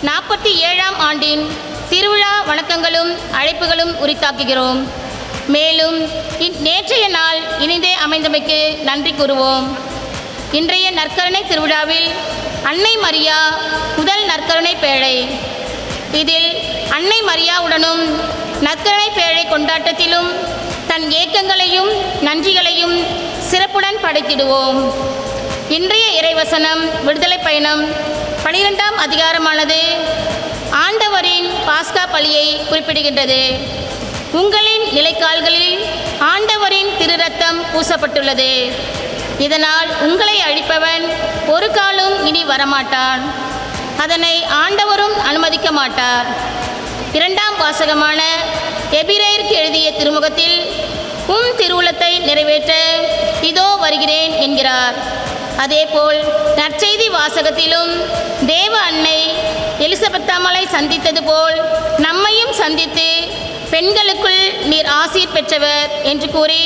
47ஆம் ஆண்டின் திருவிழா வணக்கங்களும் அழைப்புகளும் உரித்தாக்குகிறோம். மேலும் நேற்றைய நாள் இனிதே அமைந்தமைக்கு நன்றி கூறுவோம். இன்றைய நற்கருணை திருவிழாவில் அன்னை மரியா முதல் நற்கருணை பேழை. இதில் அன்னை மரியாவுடனும் நற்கருணை பேழை கொண்டாட்டத்திலும் தன் ஏக்கங்களையும் நன்றிகளையும் சிறப்புடன் படைத்திடுவோம். இன்றைய இறைவசனம் விடுதலை பயணம் 12ஆம் அதிகாரமானது ஆண்டவரின் பாஸ்கா பலியை குறிப்பிடுகின்றது. உங்களின் நிலைக்கால்களில் ஆண்டவரின் திரு ரத்தம் பூசப்பட்டுள்ளது. இதனால் உங்களை அழிப்பவன் ஒரு காலும் இனி வரமாட்டான். அதனை ஆண்டவரும் அனுமதிக்க மாட்டார். 2ஆம் வாசகமான எபிரேயருக்கு எழுதிய திருமுகத்தில் திருவுளத்தை நிறைவேற்ற இதோ வருகிறேன் என்கிறார். அதேபோல் நற்செய்தி வாசகத்திலும் தேவ அன்னை எலிசபெத்தாமலை சந்தித்தது போல் நம்மையும் சந்தித்து பெண்களுக்குள் நீர் ஆசீர் பெற்றவர் என்று கூறி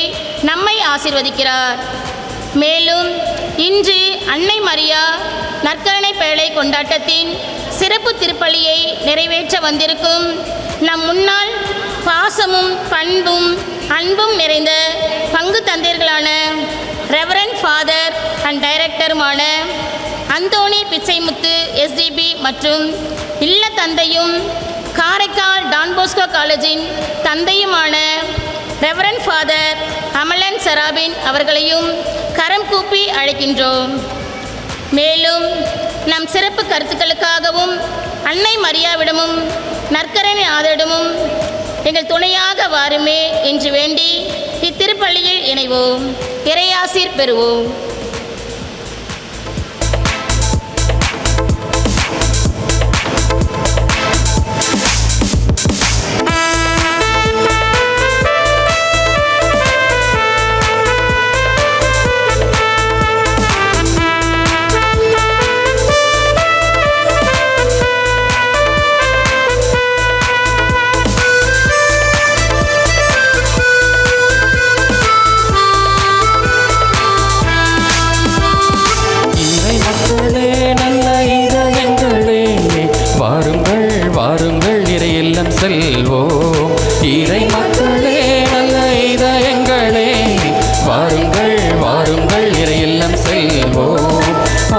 நம்மை ஆசீர்வதிக்கிறார். மேலும் இன்று அன்னை மரியா நற்கருணை பேழை கொண்டாட்டத்தின் சிறப்பு திருப்பலியை நிறைவேற்ற வந்திருக்கும் நம் முன்னாள் பாசமும் பண்பும் அன்பும் நிறைந்த பங்கு தந்தையர்களான ரெவரண்ட் ஃபாதர் அண்ட் டைரக்டருமான அந்தோணி பிச்சைமுத்து SDB மற்றும் இல்ல தந்தையும் காரைக்கால் டான்போஸ்கோ காலேஜின் தந்தையுமான ரெவரண்ட் ஃபாதர் அமலன் சராபின் அவர்களையும் கரம் கூப்பி அழைக்கின்றோம். மேலும் நம் சிறப்பு கருத்துக்களுக்காகவும் அன்னை மரியாவிடமும் நற்கருணை ஆதரிடமும் எங்கள் துணையாக வாருமே என்று வேண்டி இத்திருப்பள்ளியில் இணைவோம். இறையாசீர் பெறுவோம். செல்வோம் இறை மக்களே, நல்ல இதயங்களே, வாருங்கள் வாருங்கள் இறை இல்லம் செல்வோம்.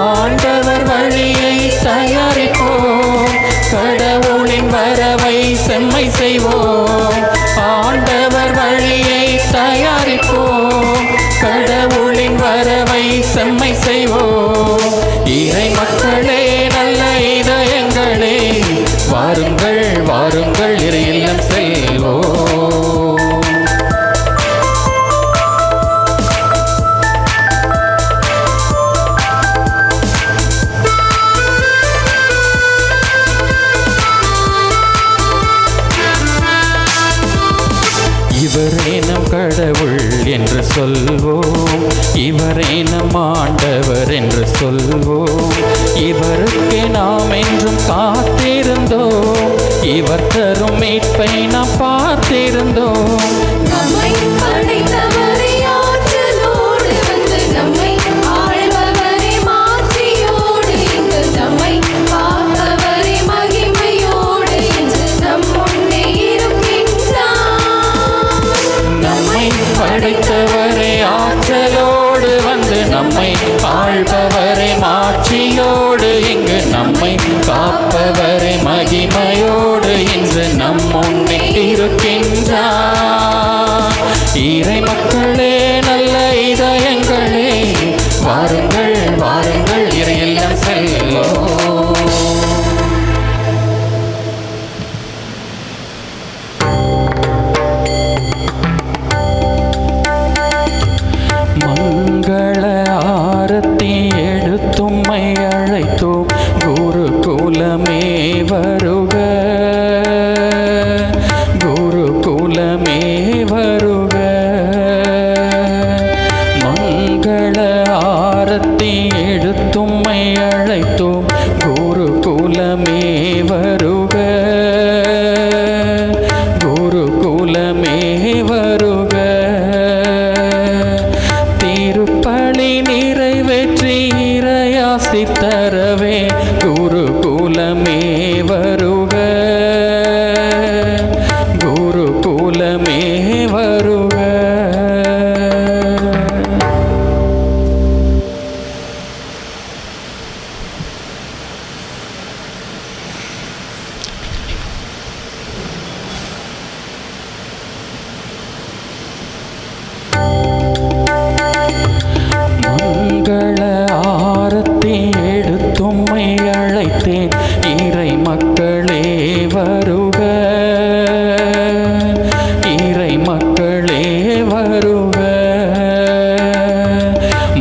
ஆண்டவர் வழியை தயாரிப்போம், கடவுளின் வரவை செம்மை செய்வோம். ஆண்டவர் வழியை தயாரிப்போம், கடவுளின் வரவை செம்மை செய்வோம். இறை மக்களே, நல்ல இதயங்களே, வாருங்கள் வாருங்கள் இறை இல்லம் செல்வோம். இவரே நம் கடவுள் என்று சொல்வோம், இவரே நம் ஆண்டவர் என்று சொல்வோம். இவருக்கு நாம் என்றும் காத்திருந்தோம், இவர் தரும் மீட்பை நாம் பார்த்திருந்தோம். நம்மை படைத்தவரே ஆற்றலோடு வந்து நம்மை ஆள்பவரே மாற்றியோடு இங்கு நம்மை காப்பவரே மகிமையோடு இன்று நம் முன்னே இருக்கின்றார். நம்மை படைத்தவரே ஆற்றலோடு வந்து நம்மை ஆள்பவரே மாட்சியோடு இங்கு நம்மை காப்பவரே மகிமையோடு இன்று நம் முன்னே இருக்கின்றார். இறை மக்களே, நல்ல இதயங்களே, வாருங்கள் வாருங்கள் இறை இல்லம் செல்வோம். மங்கள ஆரத்தி எடுத்தும்மை அழைத்தோம், குருகுலமே வருக, குருகுலமே வருக. மங்கள ஆரத்தி எடுத்தும்மை அழைத்தோம், குருகுலமே வருக, குருகுலமே வருக. திருப்பலி நிறைவேற்றி இறையாசி தரவே குருகுலமே வருக. இறை மக்களே வருக, இறை மக்களே வருக.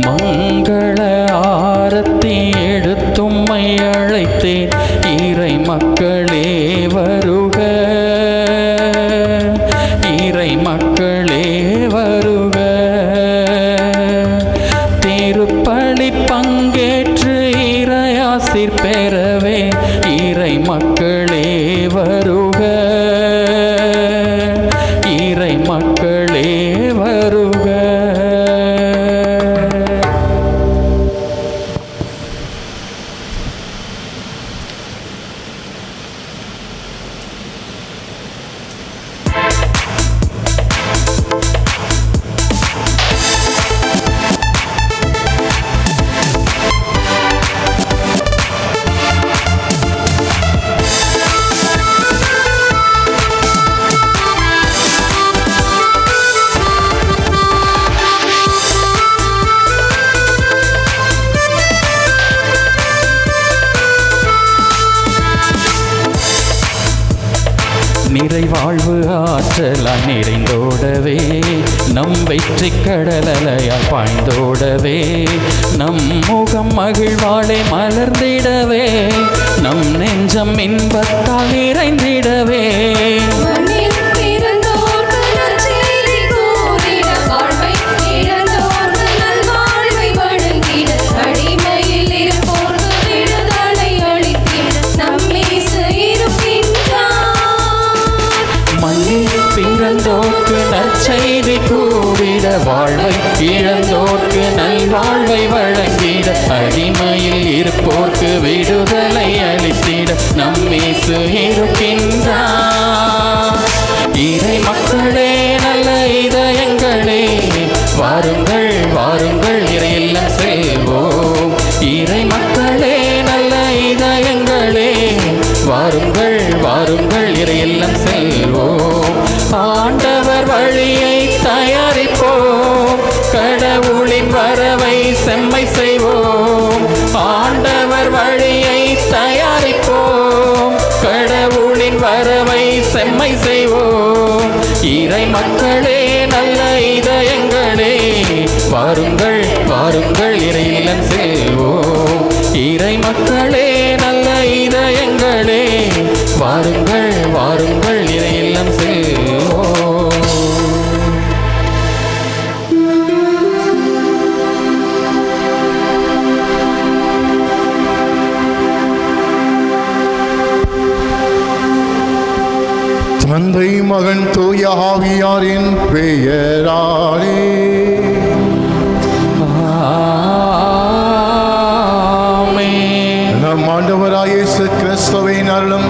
மங்கள ஆரத்தி எடுத்தும்மை அழைத்தேன், இறை மக்களே வருக, இறை மக்களே வருக. திருப்பலி பங்கேற்று இறையாசிர் பெறவே, இறை மக்களே வருக, இறை மக்களே வருக. நிறைவாழ்வு ஆற்றலாய் நிறைந்தோடவே, நம் வெற்றி கடலலையாய் பாய்ந்தோடவே, நம் முகம் மகிழ்வாழை மலர்ந்திடவே, நம் நெஞ்சம் இன்பத்தால் நிறைந்திடவே. மண்ணில் பிறந்தோர்க்கு நற்செய்தி கூறிட, வாழ்வை இழந்தோர்க்கு நல்வாழ்வை வழங்கிட, அடிமையில் இருப்போர்க்கு விடுதலை அளித்திட, நம் இயேசு இருக்கின்றார். மண்ணில் பிறந்தோர்க்கு நற்செய்தி கூறிட, வாழ்வை இழந்தோர்க்கு நல்வாழ்வை வழங்கிட, அடிமையில் இருப்போர்க்கு விடுதலை அளித்திட, நம் இயேசு இருக்கின்றார். இறை மக்களே நல்ல இதயங்களே, வாருங்கள் வாருங்கள் இறை இல்லம் செல்வோம். இறை மக்களே நல்ல இதயங்களே, வாருங்கள் வாருங்கள் இறை இல்லம் செல்வோம். ஆண்டவர் வழியை தயாரிப்போம், கடவுளின் வரவை செம்மை செய்வோம். ஆண்டவர் வழியை தயாரிப்போம், கடவுளின் வரவை செம்மை செய்வோம். இறை மக்களே நல்ல இதயங்களே, வாருங்கள் வாருங்கள் இறை இல்லம் செல்வோம். இறை மக்களே நல்ல இதயங்களே, வாருங்கள் வாருங்கள் இறை இல்லம் செல்வோம். தந்தை மகன் தூய ஆவியாரின் பெயராலே ஆமென். நம் ஆண்டவராகிய இயேசு கிறிஸ்துவின் அருளும்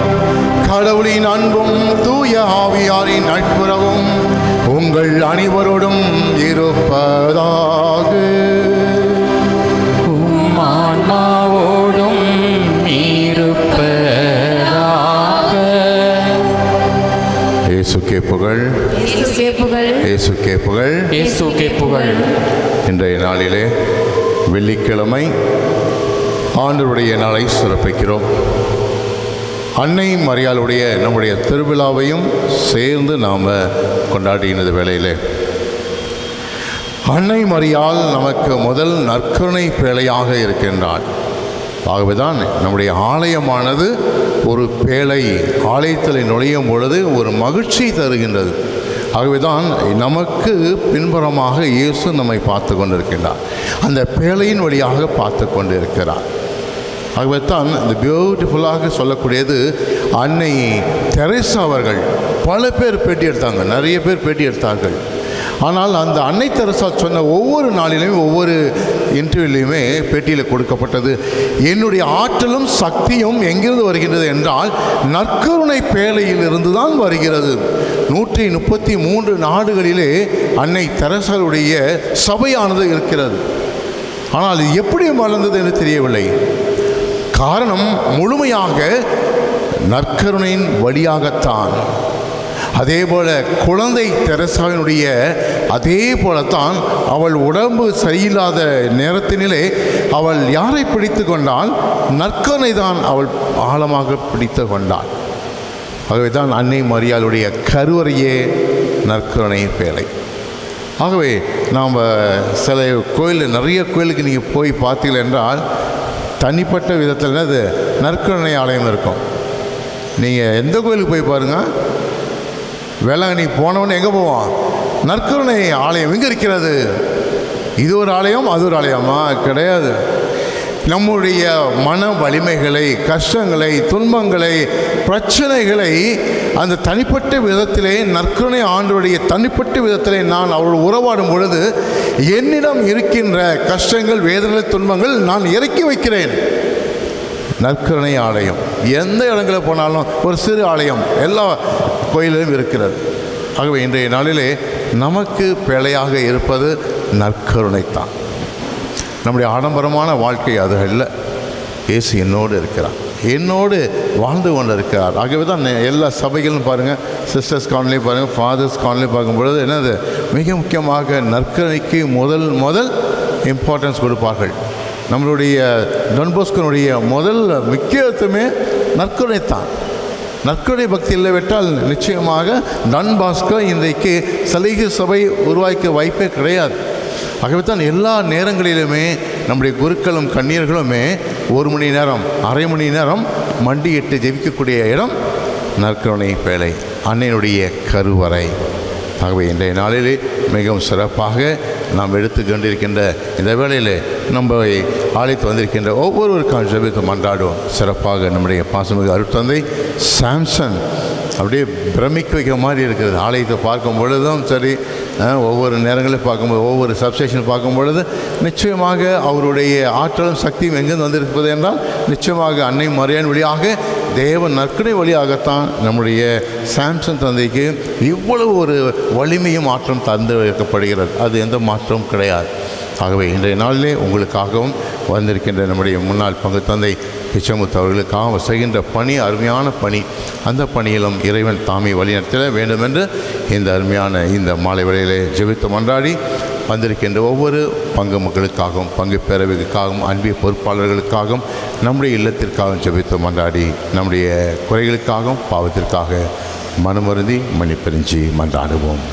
கடவுளின் அன்பும் தூய ஆவியாரின் நட்புறவும் உங்கள் அனைவரோடும் இருப்பதாக. உம் ஆன்மாவோடும் இருப்பதாக. இயேசுக்கே புகழ், இயேசுவே புகழ். இயேசுக்கே புகழ். இயேசுக்கே புகழ். இன்றைய நாளிலே வெள்ளிக்கிழமை ஆண்டவருடைய நாளை சிறப்பிக்கிறோம். அன்னை மரியாளுடைய நம்முடைய திருவிழாவையும் சேர்ந்து நாம் கொண்டாடினது வேளையிலே அன்னை மரியாள் நமக்கு முதல் நற்கருணை பேழையாக இருக்கின்றாள். ஆகவேதான் நம்முடைய ஆலயமானது ஒரு பேழை, ஆலயத்தில் நுழையும் பொழுது ஒரு மகிழ்ச்சி தருகின்றது. ஆகவேதான் நமக்கு பின்புறமாக இயேசு நம்மை பார்த்து கொண்டிருக்கின்றார், அந்த பேழையின் வழியாக பார்த்து கொண்டிருக்கிறார். ஆகவே தான் இந்த பியூட்டிஃபுல்லாக சொல்லக்கூடியது அன்னை தெரேசா அவர்கள். பல பேர் பேட்டி எடுத்தாங்க, நிறைய பேர் பேட்டி எடுத்தார்கள். ஆனால் அந்த அன்னை தெரேசா சொன்ன ஒவ்வொரு நாளிலையும் ஒவ்வொரு இன்டர்வியூலையுமே பேட்டியில் கொடுக்கப்பட்டது, என்னுடைய ஆற்றலும் சக்தியும் எங்கிருந்து வருகின்றது என்றால் நற்கருணை பேழையிலிருந்து தான் வருகிறது. 133 நாடுகளிலே அன்னை தெரேசாவுடைய சபையானது இருக்கிறது. ஆனால் இது எப்படி வளர்ந்தது என்று தெரியவில்லை. காரணம் முழுமையாக நற்கருணையின் வழியாகத்தான். அதே போல குழந்தை தெரசாவினுடைய அதே போலத்தான் அவள் உடம்பு சரியில்லாத நேரத்தினிலே அவள் யாரை பிடித்து கொண்டால் நற்கருணை தான் அவள் ஆழமாக பிடித்து கொண்டாள். ஆகவே தான் அன்னை மரியாளுடைய கருவறையே நற்கருணை பேழை. ஆகவே நாம் சில கோயில், நிறைய கோயிலுக்கு நீங்கள் போய் பார்த்தீர்கள் என்றால் தனிப்பட்ட விதத்தில் அது நற்கருணை ஆலயம் இருக்கும். நீங்கள் எந்த கோயிலுக்கு போய் பாருங்கள், வேளாங்கண்ணி போனவொன்னே எங்கே போவோம்? நற்கருணை ஆலயம் எங்கே இருக்கிறது? இது ஒரு ஆலயம், அது ஒரு ஆலயமா? கிடையாது. நம்முடைய மன வலிமைகளை, கஷ்டங்களை, துன்பங்களை, பிரச்சனைகளை அந்த தனிப்பட்ட விதத்திலே நற்கருணை ஆண்டவருடைய தனிப்பட்ட விதத்திலே நான் அவரோடு உறவாடும் பொழுது என்னிடம் இருக்கின்ற கஷ்டங்கள், வேதனைகள், துன்பங்கள் நான் இறக்கி வைக்கிறேன். நற்கருணை ஆலயம் எந்த இடங்களில் போனாலும் ஒரு சிறு ஆலயம் எல்லா கோயிலிலும் இருக்கிறது. ஆகவே இன்றைய நாளிலே நமக்கு பிழையாக இருப்பது நற்கருணைத்தான். நம்முடைய ஆடம்பரமான வாழ்க்கை அது அல்ல. இயேசு என்னோடு இருக்கிறார், என்னோடு வாழ்ந்து கொண்டு இருக்கிறார். ஆகவே தான் எல்லா சபைகளும் பாருங்கள், சிஸ்டர்ஸ் காலனிலையும் பாருங்கள், ஃபாதர்ஸ் காலனிலையும் பார்க்கும்பொழுது என்னது மிக முக்கியமாக நற்கருணைக்கு முதல் இம்பார்ட்டன்ஸ் கொடுப்பார்கள். நம்மளுடைய டொன்போஸ்கனுடைய முதல் முக்கியத்துவமே நற்கருணைத்தான். நற்கருணை பக்தி இல்லைவிட்டால் நிச்சயமாக டான்பாஸ்கோ இன்றைக்கு சலுகை சபை உருவாக்க வாய்ப்பே கிடையாது. ஆகவே தான் எல்லா நேரங்களிலுமே நம்முடைய குருக்களும் கண்ணீர்களுமே 1 மணி நேரம், அரை மணி நேரம் மண்டியிட்டு ஜெபிக்கக்கூடிய இடம் நற்கருணை பேழை, அன்னையினுடைய கருவறை. ஆகவே இன்றைய நாளிலே மிகவும் சிறப்பாக நாம் எடுத்து கொண்டிருக்கின்ற இந்த வேளையில் நம்ம ஆலயத்து வந்திருக்கின்ற ஒவ்வொருவருக்கான ஜெபத்தை மன்றாடுவோம். சிறப்பாக நம்முடைய பாசமிகு அருட்தந்தை சாம்சன் அப்படியே பிரமிக்க வைக்கிற மாதிரி இருக்கிறது. ஆலயத்தை பார்க்கும் பொழுதும் சரி, ஒவ்வொரு நேரங்களில் பார்க்கும்போது, ஒவ்வொரு சப்ஸ்டேஷன் பார்க்கும் பொழுது நிச்சயமாக அவருடைய ஆற்றலும் சக்தியும் எங்கேருந்து வந்திருப்பது என்றால் நிச்சயமாக அன்னை மரியான் வழியாக, தேவ நற்கருணை வழியாகத்தான் நம்முடைய சாம்சன் தந்தைக்கு இவ்வளவு ஒரு வலிமையும் மாற்றம் தந்து வைக்கப்படுகிறது. அது எந்த மாற்றமும் கிடையாது. ஆகவே இன்றைய நாளிலே உங்களுக்காகவும் வந்திருக்கின்ற நம்முடைய முன்னாள் பங்கு தந்தை பிச்சமுத்து அவர்களுக்காக செய்கின்ற பணி அருமையான பணி. அந்த பணியிலும் இறைவன் தாமே வழிநடத்த வேண்டும் என்று இந்த அருமையான இந்த மாலை வேளையிலே ஜெபித்து மன்றாடி வந்திருக்கின்ற ஒவ்வொரு பங்கு மக்களுக்காகவும், பங்கு பேரவைக்காகவும், அன்பிய பொறுப்பாளர்களுக்காகவும், நம்முடைய இல்லத்திற்காகவும் ஜெபித்து மன்றாடி நம்முடைய குறைகளுக்காகவும் பாவத்திற்காக மனமருந்தி மன்னிப்பறிஞ்சி மன்றாடுவோம்.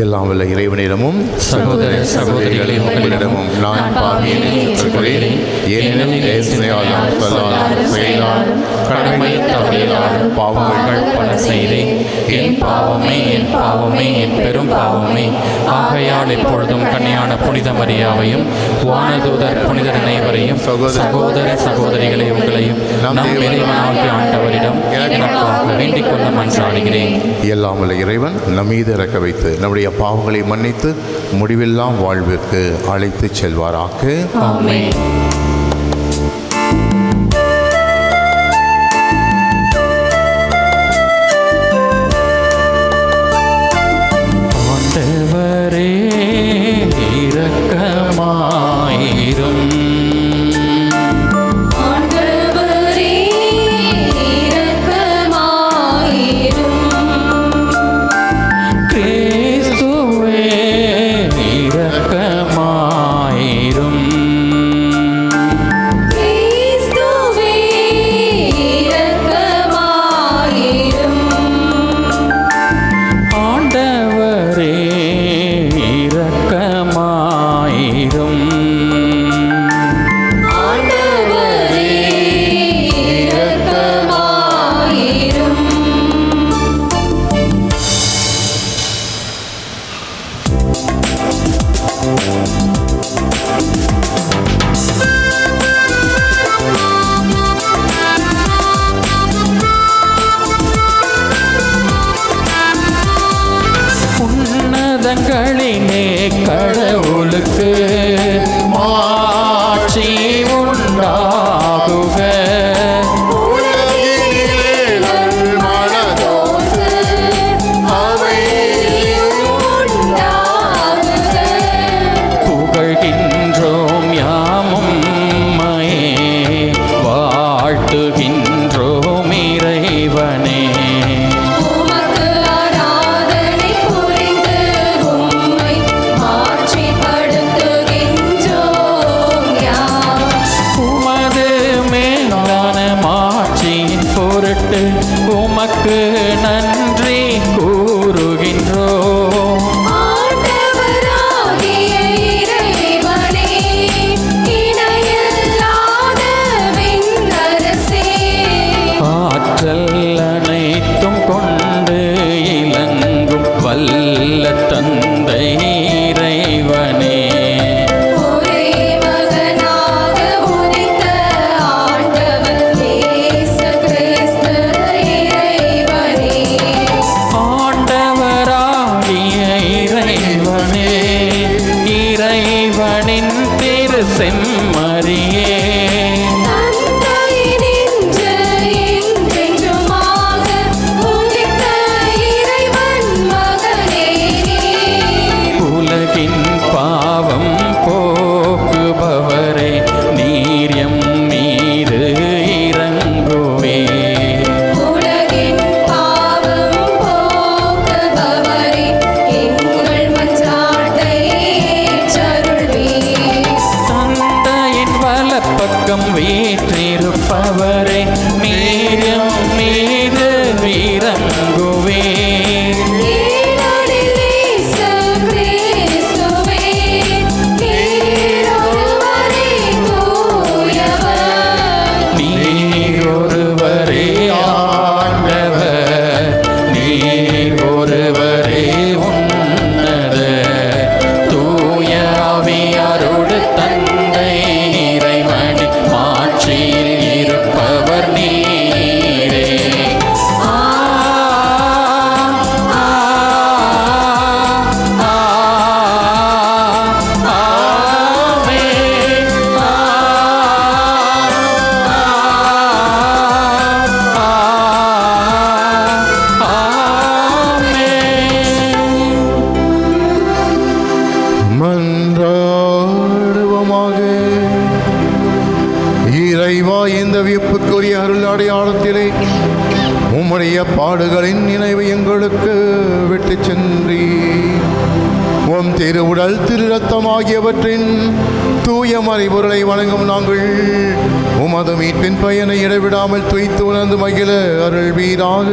எல்லாம் வல்ல இறைவனிடமும் சகோதர சகோதரிகளே உங்களிடமும் நான் பாவியேன், ஏனெனில் தேசனையாலும் சொல்லாலும் செயலாலும் கடமை தவறியலாலும் பாவங்கள் பல செய்தேன். என் பாவமே, என் பாவமே, என் பெரும் பாவமே. ஆகையால் இப்பொழுதும் கன்னியான புனித மரியாவையும் வானதூதர் புனிதர் அனைவரையும் சகோதர சகோதரிகளை உங்களையும் நம் இறைவனாகிய ஆண்டவரிடம் எனக்காக வேண்டிக் கொள்ள மன்றாடுகிறேன். எல்லாம் வல்ல இறைவன் நம் மீது இறக்க வைத்து நம்முடைய பாவங்களை மன்னித்து முடிவெல்லாம் வாழ்விற்கு அழைத்து செல்வாராக. ஆமென். ஆண்டவரே இரக்கமாயிரும். ஆண்டவரே இரக்கமாயிரும். கிறிஸ்துவே இரக்கமாயிரும். கிறிஸ்துவே இரக்கமாயிரும். ஆண்டவரே இரக்கமாயிரும். ஆண்டவரே இரக்கமாயிரும். உன்னதங்களிலே கடவுளுக்கு மாட்சி உண்டாகுக. புகழ்கின்றோம் யாமும் உம்மையே, வாழ்த்துகின்றோம் இறைவன் பொருட்டு உமக்கு நன்றி கூறுகின்றோம். ஆண்டவராகிய இறைவனே, இணையில்லாத விண்ணரசே, ஆற்றல் அனைத்தும் கொண்டு இலங்கும் வல்ல தந்தை இறைவனே, ஒரே மகனாக உதித்த ஆண்டவர் இயேசு கிறிஸ்து இறைவனே, ஆண்டவராகிய இறைவனே, இறைவனின் திரு செம்மறியே, தந்தையினின்று என்றென்றுமாக உதித்த இறைவன் மகனே நீர். உலகின் பாவம் போக்குபவரே, நீர் எம் மீது இறங்குவே. உலகின் பாவம் போக்குபவரே, எங்கள் மன்றாட்டை ஏற்றருள்வீர். தந்தையின் வலப்பக்கம் வீற்றிருப்பவரே, நீர் எம் மீது இறங்குவே. ஏனெனில் இயேசு கிறிஸ்துவே, நீர் ஒருவரே தூயவர். நீர் ஒருவரே ஆண்டவர், நீர் ஒருவரே உன்னத, தூய ஆவியாரோடு தந்தை இறைவன் ஆட்சியில் இருப்பவர் நீரே. ஆ, ஆ, ஆ, ஆமென். மன்றாடுவோமாக. இறைவா, இந்த வியப்புக்குரிய அருள் அடையாளத்திலே உம்முடைய பாடுகளின் நினைவு எங்களுக்கு விட்டு சென்றி உம் திருவுடல் திரு ரத்தம் ஆகியவற்றின் தூய மறைபொருளை வணங்கும் நாங்கள் உமது மீட்பின் பயனை இடைவிடாமல் துய்த்து உணர்ந்து மகிழ அருள்வீராக.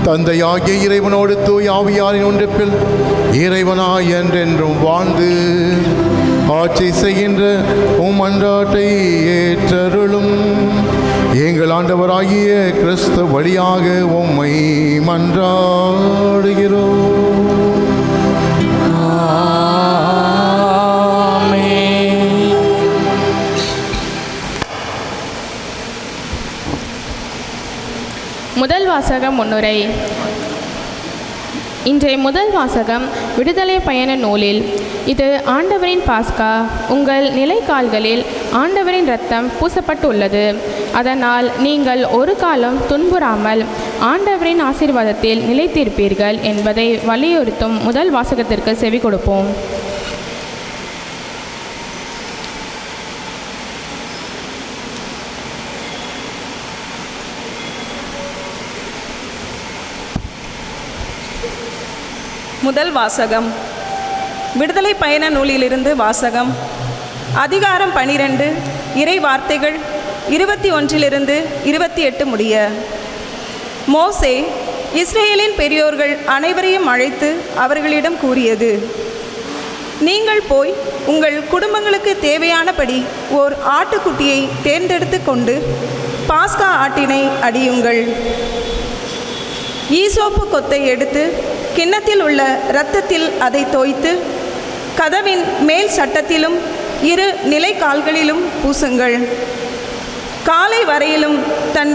தந்தையாகிய இறைவனோடு தூய் ஆவியாரின் ஒன்றிப்பில் இறைவனாய் என்றென்றும் வாழ்ந்து ஆட்சி செய்கின்ற உம் மன்றாட்டை ஏற்றருளும். எங்கள் ஆண்டவராகிய கிறிஸ்து வழியாக உம்மை மன்றாடுகிறோம். முதல் வாசகம் முன்னுரை. இன்றைய முதல் வாசகம் விடுதலை பயண நூலில். இது ஆண்டவரின் பாஸ்கா. உங்கள் நிலைக்கால்களில் ஆண்டவரின் இரத்தம் பூசப்பட்டுள்ளது. அதனால் நீங்கள் ஒரு காலம் துன்புறாமல் ஆண்டவரின் ஆசீர்வாதத்தில் நிலைத்திருப்பீர்கள் என்பதை வலியுறுத்தும் முதல் வாசகத்திற்கு செவி கொடுப்போம். முதல் வாசகம் விடுதலை பயண நூலிலிருந்து வாசகம். அதிகாரம் 12, இறை வார்த்தைகள் 21 28 முடிய. மோசே இஸ்ரேலின் பெரியோர்கள் அனைவரையும் அழைத்து அவர்களிடம் கூறியது: நீங்கள் போய் உங்கள் குடும்பங்களுக்கு தேவையானபடி ஓர் ஆட்டுக்குட்டியை தேர்ந்தெடுத்து கொண்டு பாஸ்கா ஆட்டினை அடியுங்கள். ஈசோப்பு கொத்தை எடுத்து கிண்ணத்தில் உள்ள இரத்தத்தில் அதை தோய்த்து கதவின் மேல் சட்டத்திலும் 2 நிலைக்கால்களிலும் பூசுங்கள். காலை வரையிலும் தன்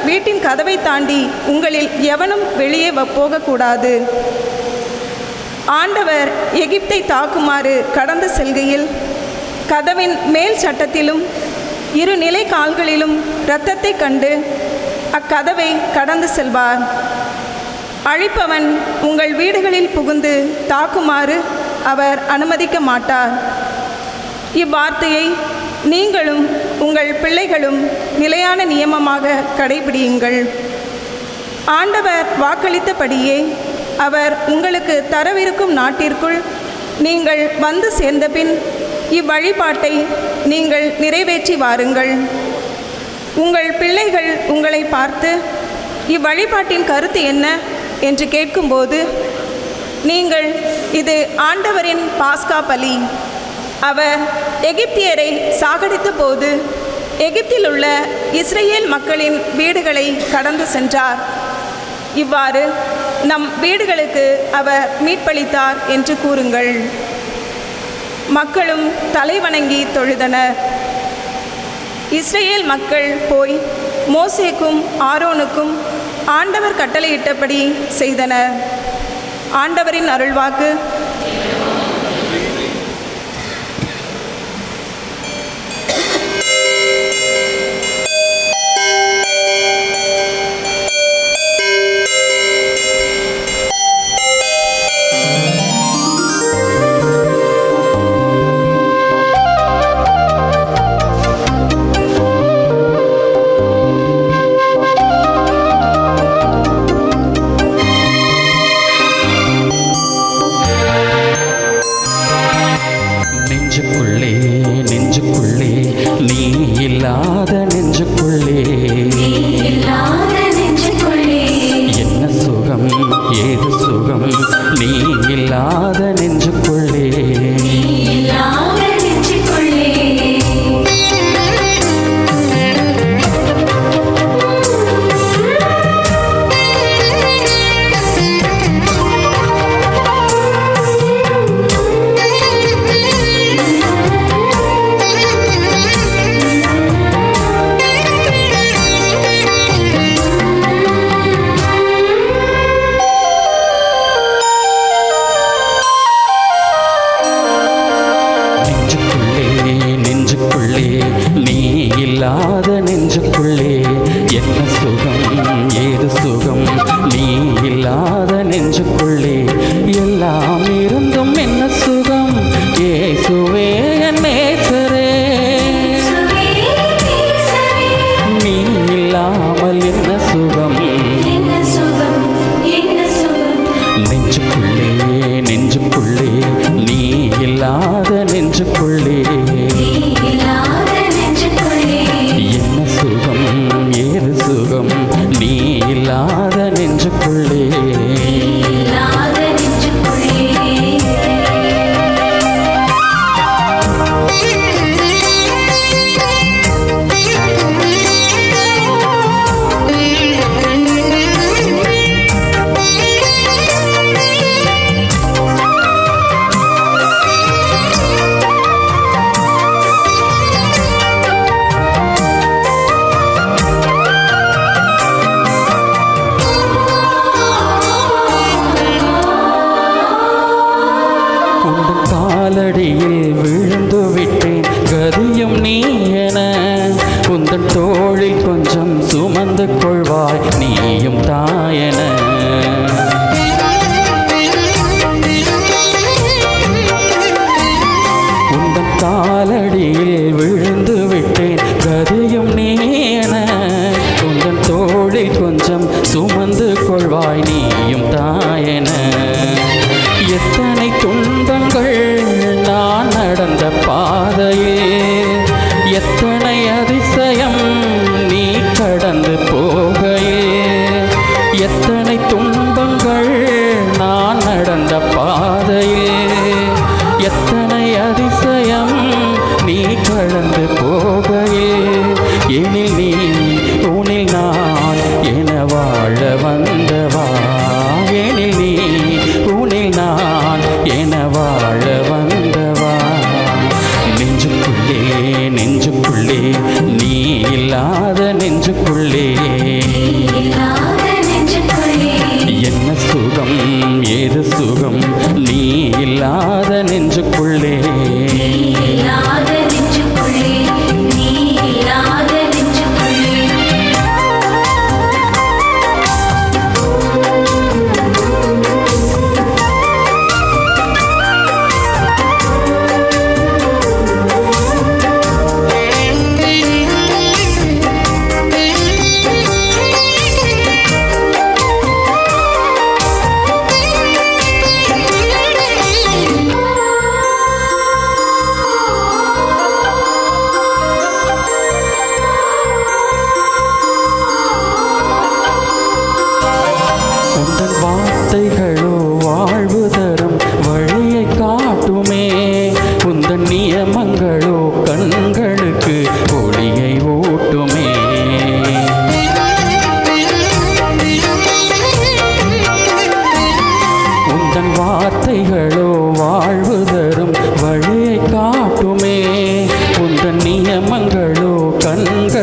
வீட்டின் கதவை தாண்டி உங்களில் எவனும் வெளியே போகக்கூடாது. ஆண்டவர் எகிப்தை தாக்குமாறு கடந்து செல்கையில் கதவின் மேல் சட்டத்திலும் 2 நிலைக்கால்களிலும் இரத்தத்தை கண்டு அக்கதவை கடந்து செல்வார். அழிப்பவன் உங்கள் வீடுகளில் புகுந்து தாக்குமாறு அவர் அனுமதிக்க மாட்டார். இவ்வார்த்தையை நீங்களும் உங்கள் பிள்ளைகளும் நிலையான நியமமாக கடைபிடியுங்கள். ஆண்டவர் வாக்களித்தபடியே அவர் உங்களுக்கு தரவிருக்கும் நாட்டிற்குள் நீங்கள் வந்து சேர்ந்தபின் இவ்வழிபாட்டை நீங்கள் நிறைவேற்றி வாருங்கள். உங்கள் பிள்ளைகள் உங்களை பார்த்து இவ்வழிபாட்டின் கருத்து என்ன என்று கேட்கும்போது நீங்கள் இது ஆண்டவரின் பாஸ்கா பலி, அவர் எகிப்தியரை சாகடித்த போது எகிப்தில் உள்ள இஸ்ரேல் மக்களின் வீடுகளை கடந்து சென்றார், இவ்வாறு நம் வீடுகளுக்கு அவர் மீட்பளித்தார் என்று கூறுங்கள். மக்களும் தலைவணங்கி தொழுதனர். இஸ்ரேல் மக்கள் போய் மோசேக்கும் ஆரோனுக்கும் ஆண்டவர் கட்டளையிட்டபடி செய்தனர். ஆண்டவரின் அருள்வாக்கு.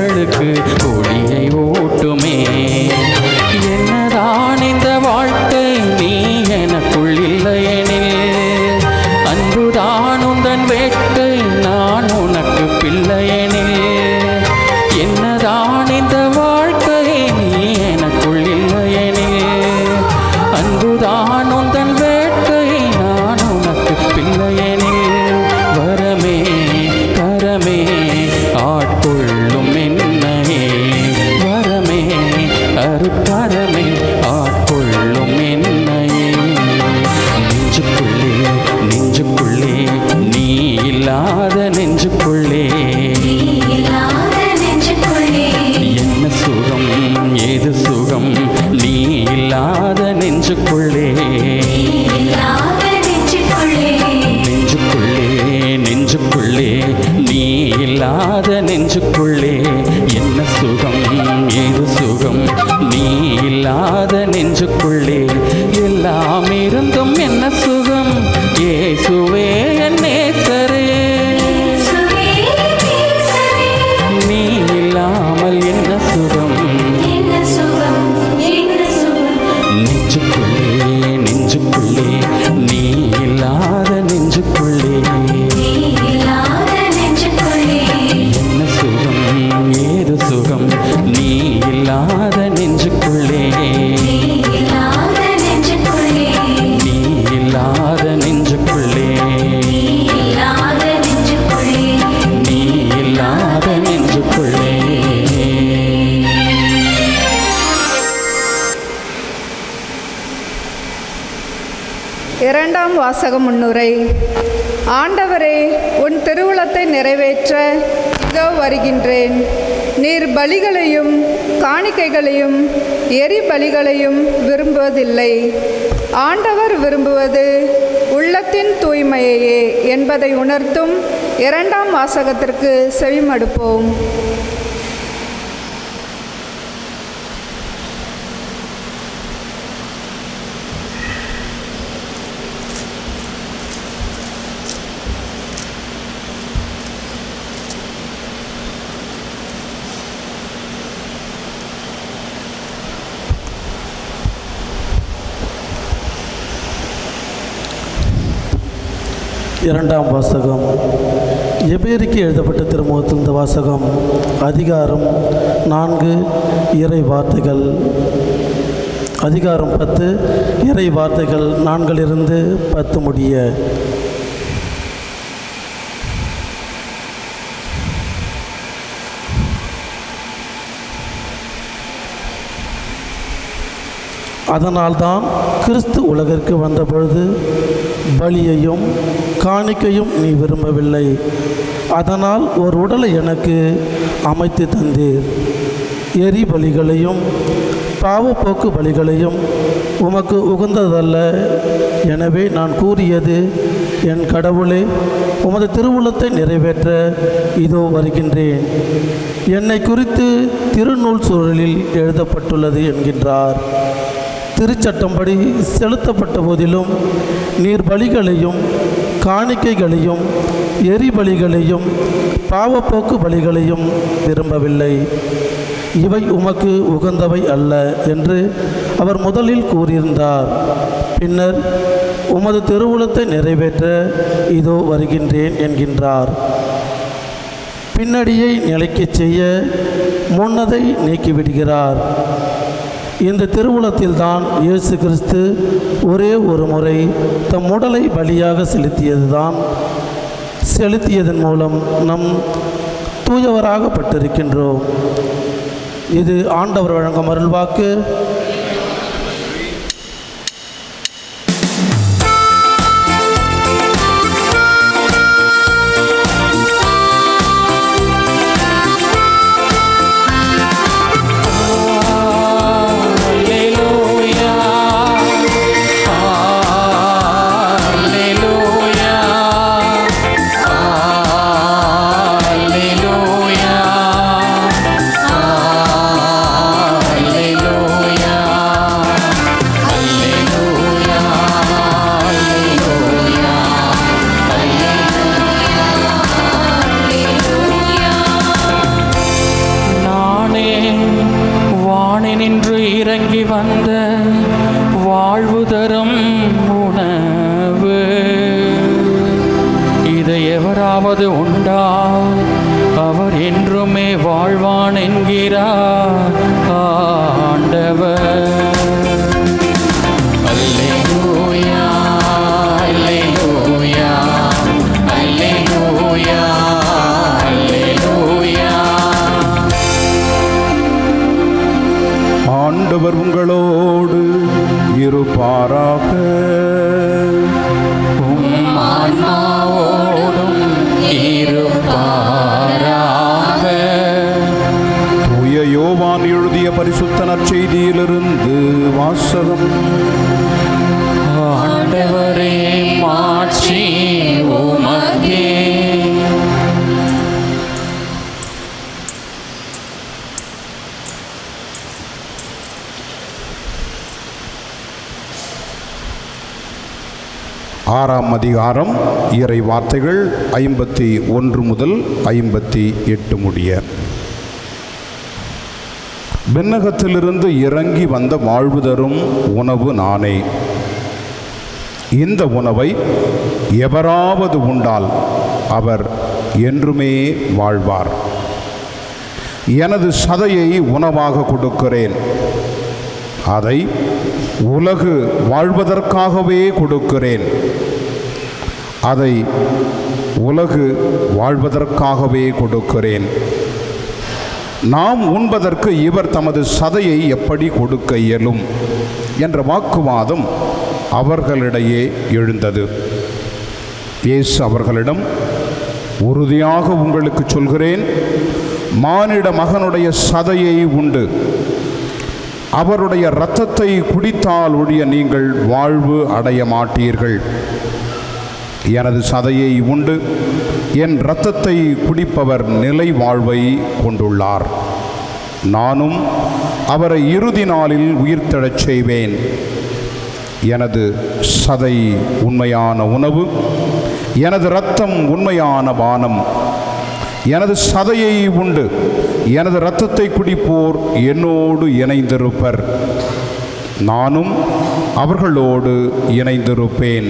கண்களுக்கு ஒளியை ஊட்டுமே. என்னதான் இந்த வாழ்க்கை நீ எனக்குள் இல்லையெனில், அன்புதான் உந்தன் வேட்கை நான் உனக்கு பிள்ளையெனில். என்னதான் இந்த வாழ்க்கை நீ எனக்குள் இல்லையெனில், அன்புதான் உந்தன் வேட்கை நான் உனக்கு பிள்ளையெனில். வரமே கரமே ஆட்கொள்ளும் என்னையே, வரமே அருட்கரமே ஆட்கொள்ளும் என்னையே. நெஞ்சுக்குள்ளே நெஞ்சுக்குள்ளே நீ இல்லாத நெஞ்சுக்குள்ளே என்ன சுகம் ஏது சுகம் நீ இல்லாத நெஞ்சுக்குள்ளே. நெஞ்சுக்குள்ளே நெஞ்சுக்குள்ளே நீ இல்லாத நெஞ்சுக்குள்ளே என்ன சுகம் ஏது சுகம் நீ இல்லாத நெஞ்சுக்குள்ளே. எல்லாம் இருந்தும் என்ன சுகம் இயேசுவே என் நேசரே, நீ இல்லாமல் என்ன சுகம். நெஞ்சுக்குள்ளே நெஞ்சுக்குள்ளே நீ இல்லாத நெஞ்சுக்குள்ளே என்ன சுகம் ஏது சுகம் நீ இல்லாத நெஞ்சுக்குள்ளே. நீ இல்லாத நெஞ்சுக்குள்ளே, நீ இல்லாத நெஞ்சுக்குள்ளே. இரண்டாம் வாசக முன்னுரை. ஆண்டவரே, உன் திருவுளத்தை நிறைவேற்ற இதோ வருகின்றேன். நீர் பலிகளையும் காணிக்கைகளையும் எரி பலிகளையும் விரும்புவதில்லை. ஆண்டவர் விரும்புவது உள்ளத்தின் தூய்மையையே என்பதை உணர்த்தும் இரண்டாம் வாசகத்திற்கு செவிமடுப்போம். இரண்டாம் வாசகம். எபேருக்கு எழுதப்பட்ட திருமுகத்தில் இந்த வாசகம் அதிகாரம் 4 இறை வார்த்தைகள். அதிகாரம் 10 இறை வார்த்தைகள் 4 10 முடிய. அதனால்தான் கிறிஸ்து உலகிற்கு வந்தபொழுது பலியையும் காணிக்கையும் நீ விரும்பவில்லை, அதனால் ஒரு உடலை எனக்கு அமைத்து தந்தீர். எரி பலிகளையும் பாவப்போக்கு பலிகளையும் உமக்கு உகந்ததல்ல. எனவே நான் கூறியது, என் கடவுளே, உமது திருவுளத்தை நிறைவேற்ற இதோ வருகின்றேன். என்னை குறித்து திருநூல் சூழலில் எழுதப்பட்டுள்ளது என்கின்றார். திருச்சட்டம்படி செலுத்தப்பட்ட போதிலும் நீர் பலிகளையும் காணிக்கைகளையும் எரி பலிகளையும் பாவப்போக்கு பலிகளையும் விரும்பவில்லை. இவை உமக்கு உகந்தவை அல்ல என்று அவர் முதலில் கூறியிருந்தார். பின்னர் உமது திருவுளத்தை நிறைவேற்ற இதோ வருகின்றேன் என்கின்றார். பின்னடியை நிலைக்கச் செய்ய முன்னதை நீக்கிவிடுகிறார். இந்த திருவுளத்தில்தான் இயேசு கிறிஸ்து ஒரே ஒரு முறை தம் உடலை பலியாக செலுத்தியதன் மூலம் நம் தூயவராகப்பட்டிருக்கின்றோம். இது ஆண்டவர் வழங்கும் அருள்வாக்கு. Hallelujah. வந்த வாழ்வு தரும் உணவு. இதை எவராவது உண்டால் அவர் என்றுமே வாழ்வான் என்கிறார் ஆண்டவர். அல்லேலூயா, அல்லேலூயா, அல்லேலூயா, அல்லேலூயா. ஆண்டவர் உங்களோடு இருப்பாராக. ஆன்மாவோடும் இருப்பாராக. தூய யோவான் எழுதிய பரிசுத்த நற்செய்தியிலிருந்து வாசகம். ஆண்டவரே, மாட்சி உமக்கே. ஆறாம் அதிகாரம் இறை வார்த்தைகள் 51 முதல் 58 முடிய. விண்ணகத்திலிருந்து இறங்கி வந்த வாழ்வு தரும் உணவு நானே. இந்த உணவை எவராவது உண்டால் அவர் என்றுமே வாழ்வார். எனது சதையை உணவாக கொடுக்கிறேன். அதை உலகு வாழ்வதற்காகவே கொடுக்கிறேன். அதை உலகு வாழ்வதற்காகவே கொடுக்கிறேன். நாம் உண்பதற்கு இவர் தமது சதையை எப்படி கொடுக்க இயலும் என்ற வாக்குவாதம் அவர்களிடையே எழுந்தது. இயேசு அவர்களிடம், உறுதியாக உங்களுக்கு சொல்கிறேன், மானிட மகனுடைய சதையை உண்டு அவருடைய இரத்தத்தை குடித்தால் ஒழிய நீங்கள் வாழ்வு அடைய மாட்டீர்கள். எனது சதையை உண்டு என் இரத்தத்தை குடிப்பவர் நிலை வாழ்வை கொண்டுள்ளார். நானும் அவரை இறுதி நாளில் உயிர்த்தெழச் செய்வேன். எனது சதை உண்மையான உணவு, எனது இரத்தம் உண்மையான பானம். எனது சதையை உண்டு எனது இரத்தத்தை குடிப்போர் என்னோடு இணைந்திருப்பர். நானும் அவர்களோடு இணைந்திருப்பேன்.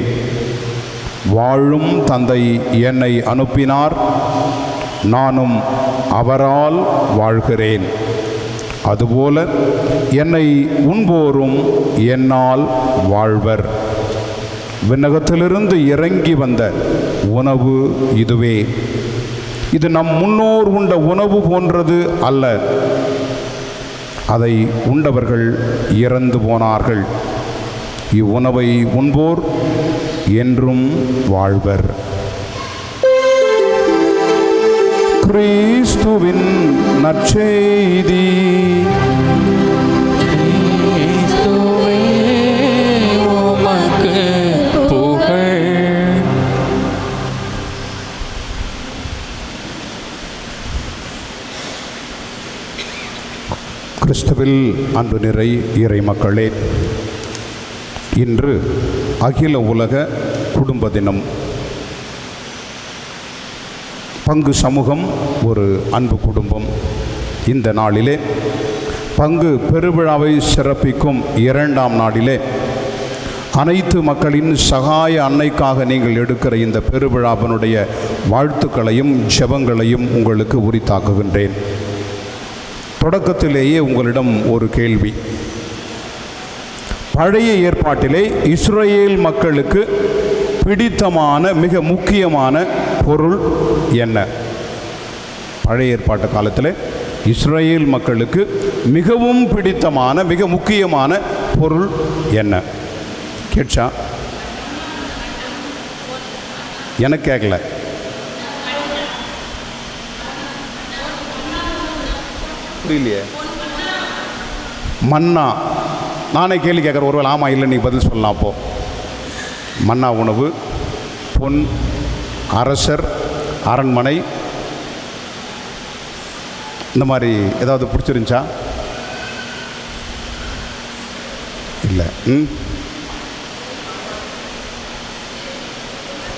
வாழும் தந்தை என்னை அனுப்பினார். நானும் அவரால் வாழ்கிறேன். அதுபோல என்னை உண்போரும் என்னால் வாழ்வர். விண்ணகத்திலிருந்து இறங்கி வந்த உணவு இதுவே. இது நம் முன்னோர் உண்ட உணவு போன்றது அல்ல. அதை உண்டவர்கள் இறந்து போனார்கள். இவ்வுணவை உண்போர் என்றும் வாழ்வர். கிறிஸ்துவின் நற்செய்தி. கிறிஸ்துவே, உமக்கு புகழ். கிறிஸ்துவில் அன்பு நிறை இறை மக்களே, இன்று அகில உலக குடும்ப தினம். பங்கு சமூகம் ஒரு அன்பு குடும்பம். இந்த நாளிலே பங்கு பெருவிழாவை சிறப்பிக்கும் 2ஆம் நாளிலே அனைத்து மக்களின் சகாய அன்னைக்காக நீங்கள் எடுக்கிற இந்த பெருவிழாவினுடைய வாழ்த்துக்களையும் ஜெபங்களையும் உங்களுக்கு உரித்தாக்குகின்றேன். தொடக்கத்திலேயே உங்களிடம் ஒரு கேள்வி. பழைய ஏற்பாட்டிலே இஸ்ரவேல் மக்களுக்கு பிடித்தமான மிக முக்கியமான பொருள் என்ன? பழைய ஏற்பாட்டு காலத்தில் இஸ்ரவேல் மக்களுக்கு மிகவும் பிடித்தமான மிக முக்கியமான பொருள் என்ன? கேட்சா? எனக்கு கேட்கல. புரியலையே. மன்னா. நானே கேள்வி கேட்குறேன், ஒருவேளை ஆமாம் இல்லை நீ பதில் சொல்லலாம். அப்போது மன்னா உணவு, பொன், அரசர், அரண்மனை, இந்த மாதிரி ஏதாவது பிடிச்சிருந்துச்சா? இல்லை.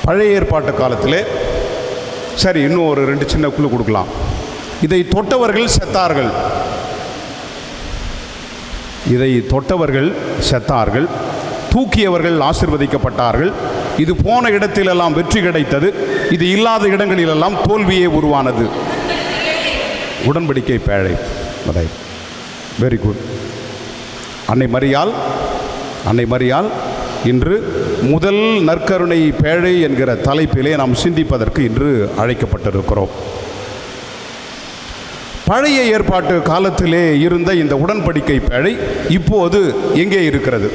பழைய ஏற்பாட்டு காலத்தில் சரி, இன்னும் ஒரு 2 சின்ன குழு கொடுக்கலாம். இதை தொட்டவர்கள் செத்தார்கள். இதை தொட்டவர்கள் செத்தார்கள், தூக்கியவர்கள் ஆசீர்வதிக்கப்பட்டார்கள். இது போன இடத்திலெல்லாம் வெற்றி கிடைத்தது, இது இல்லாத இடங்களிலெல்லாம் தோல்வியே உருவானது. உடன்படிக்கை பேழை. Very good. அன்னை மரியாள் இன்று முதல் நற்கருணை பேழை என்கிற தலைப்பிலே நாம் சிந்திப்பதற்கு இன்று அழைக்கப்பட்டிருக்கிறோம். பழைய ஏற்பாட்டு காலத்திலே இருந்த இந்த உடன்படிக்கை பேழை இப்போது எங்கே இருக்கிறது?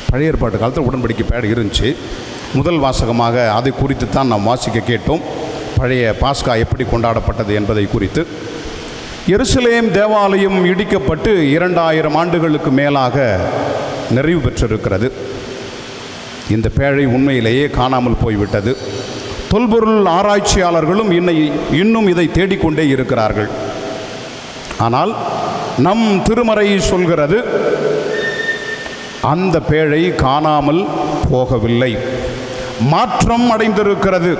பழைய ஏற்பாட்டு காலத்தில் உடன்படிக்கை பேழை இருந்துச்சு. முதல் வாசகமாக அதை குறித்து தான் நாம் வாசிக்க கேட்டோம். பழைய பாஸ்கா எப்படி கொண்டாடப்பட்டது என்பதை குறித்து. எருசலேம் தேவாலயம் இடிக்கப்பட்டு 2000 ஆண்டுகளுக்கு மேலாக நிறைவு பெற்றிருக்கிறது. இந்த பேழை உண்மையிலேயே காணாமல் போய்விட்டது. தொல்பொருள் ஆராய்ச்சியாளர்களும் இன்னும் இதை தேடிக்கொண்டே இருக்கிறார்கள். ஆனால் நம் திருமறை சொல்கிறது, அந்த பேழை காணாமல் போகவில்லை, மாற்றம் அடைந்திருக்கிறது.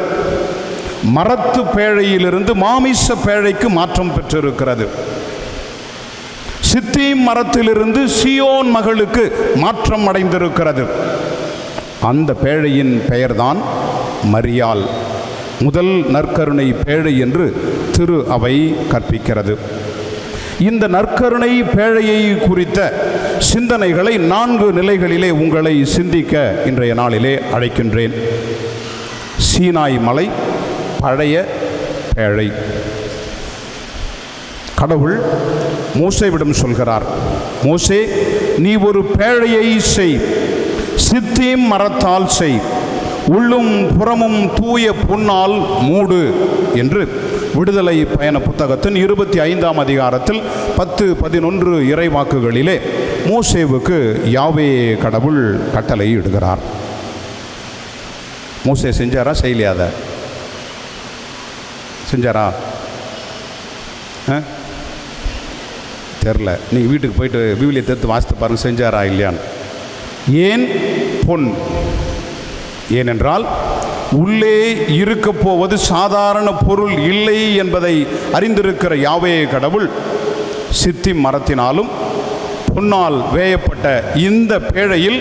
மரத்து பேழையிலிருந்து மாமிச பேழைக்கு மாற்றம் பெற்றிருக்கிறது. சித்தீம் மரத்திலிருந்து சியோன் மகளுக்கு மாற்றம் அடைந்திருக்கிறது. அந்த பேழையின் பெயர்தான் மரியாள். முதல் நற்கருணை பேழை என்று திரு அவை கற்பிக்கிறது. இந்த நற்கருணை பேழையை குறித்த சிந்தனைகளை 4 நிலைகளிலே உங்களை சிந்திக்க இன்றைய நாளிலே அழைக்கின்றேன். சீனாய் மலை, பழைய பேழை. கடவுள் மோசேவிடம் சொல்கிறார், மோசே, நீ ஒரு பேழையை செய், சித்தீம் மரத்தால் செய், உள்ளும் புறமும் தூய பொன்னால் மூடு என்று விடுதலை பயண புத்தகத்தின் 25ஆம் அதிகாரத்தில் 10-11 இறைவாக்குகளிலே மோசேவுக்கு யாவே கடவுள் கட்டளை இடுகிறார். மோசே செஞ்சாரா செய்யலையாத? செஞ்சாரா? தெரில. நீங்கள் வீட்டுக்கு போயிட்டு விவிலியை எடுத்து வாசித்து பாருங்க, செஞ்சாரா இல்லையான்னு. ஏன் பொன்? ஏனென்றால் உள்ளே இருக்க போவது சாதாரண பொருள் இல்லை என்பதை அறிந்திருக்கிற யாவே கடவுள் சித்தீம் மரத்தினாலும் பொன்னால் வேயப்பட்ட இந்த பேழையில்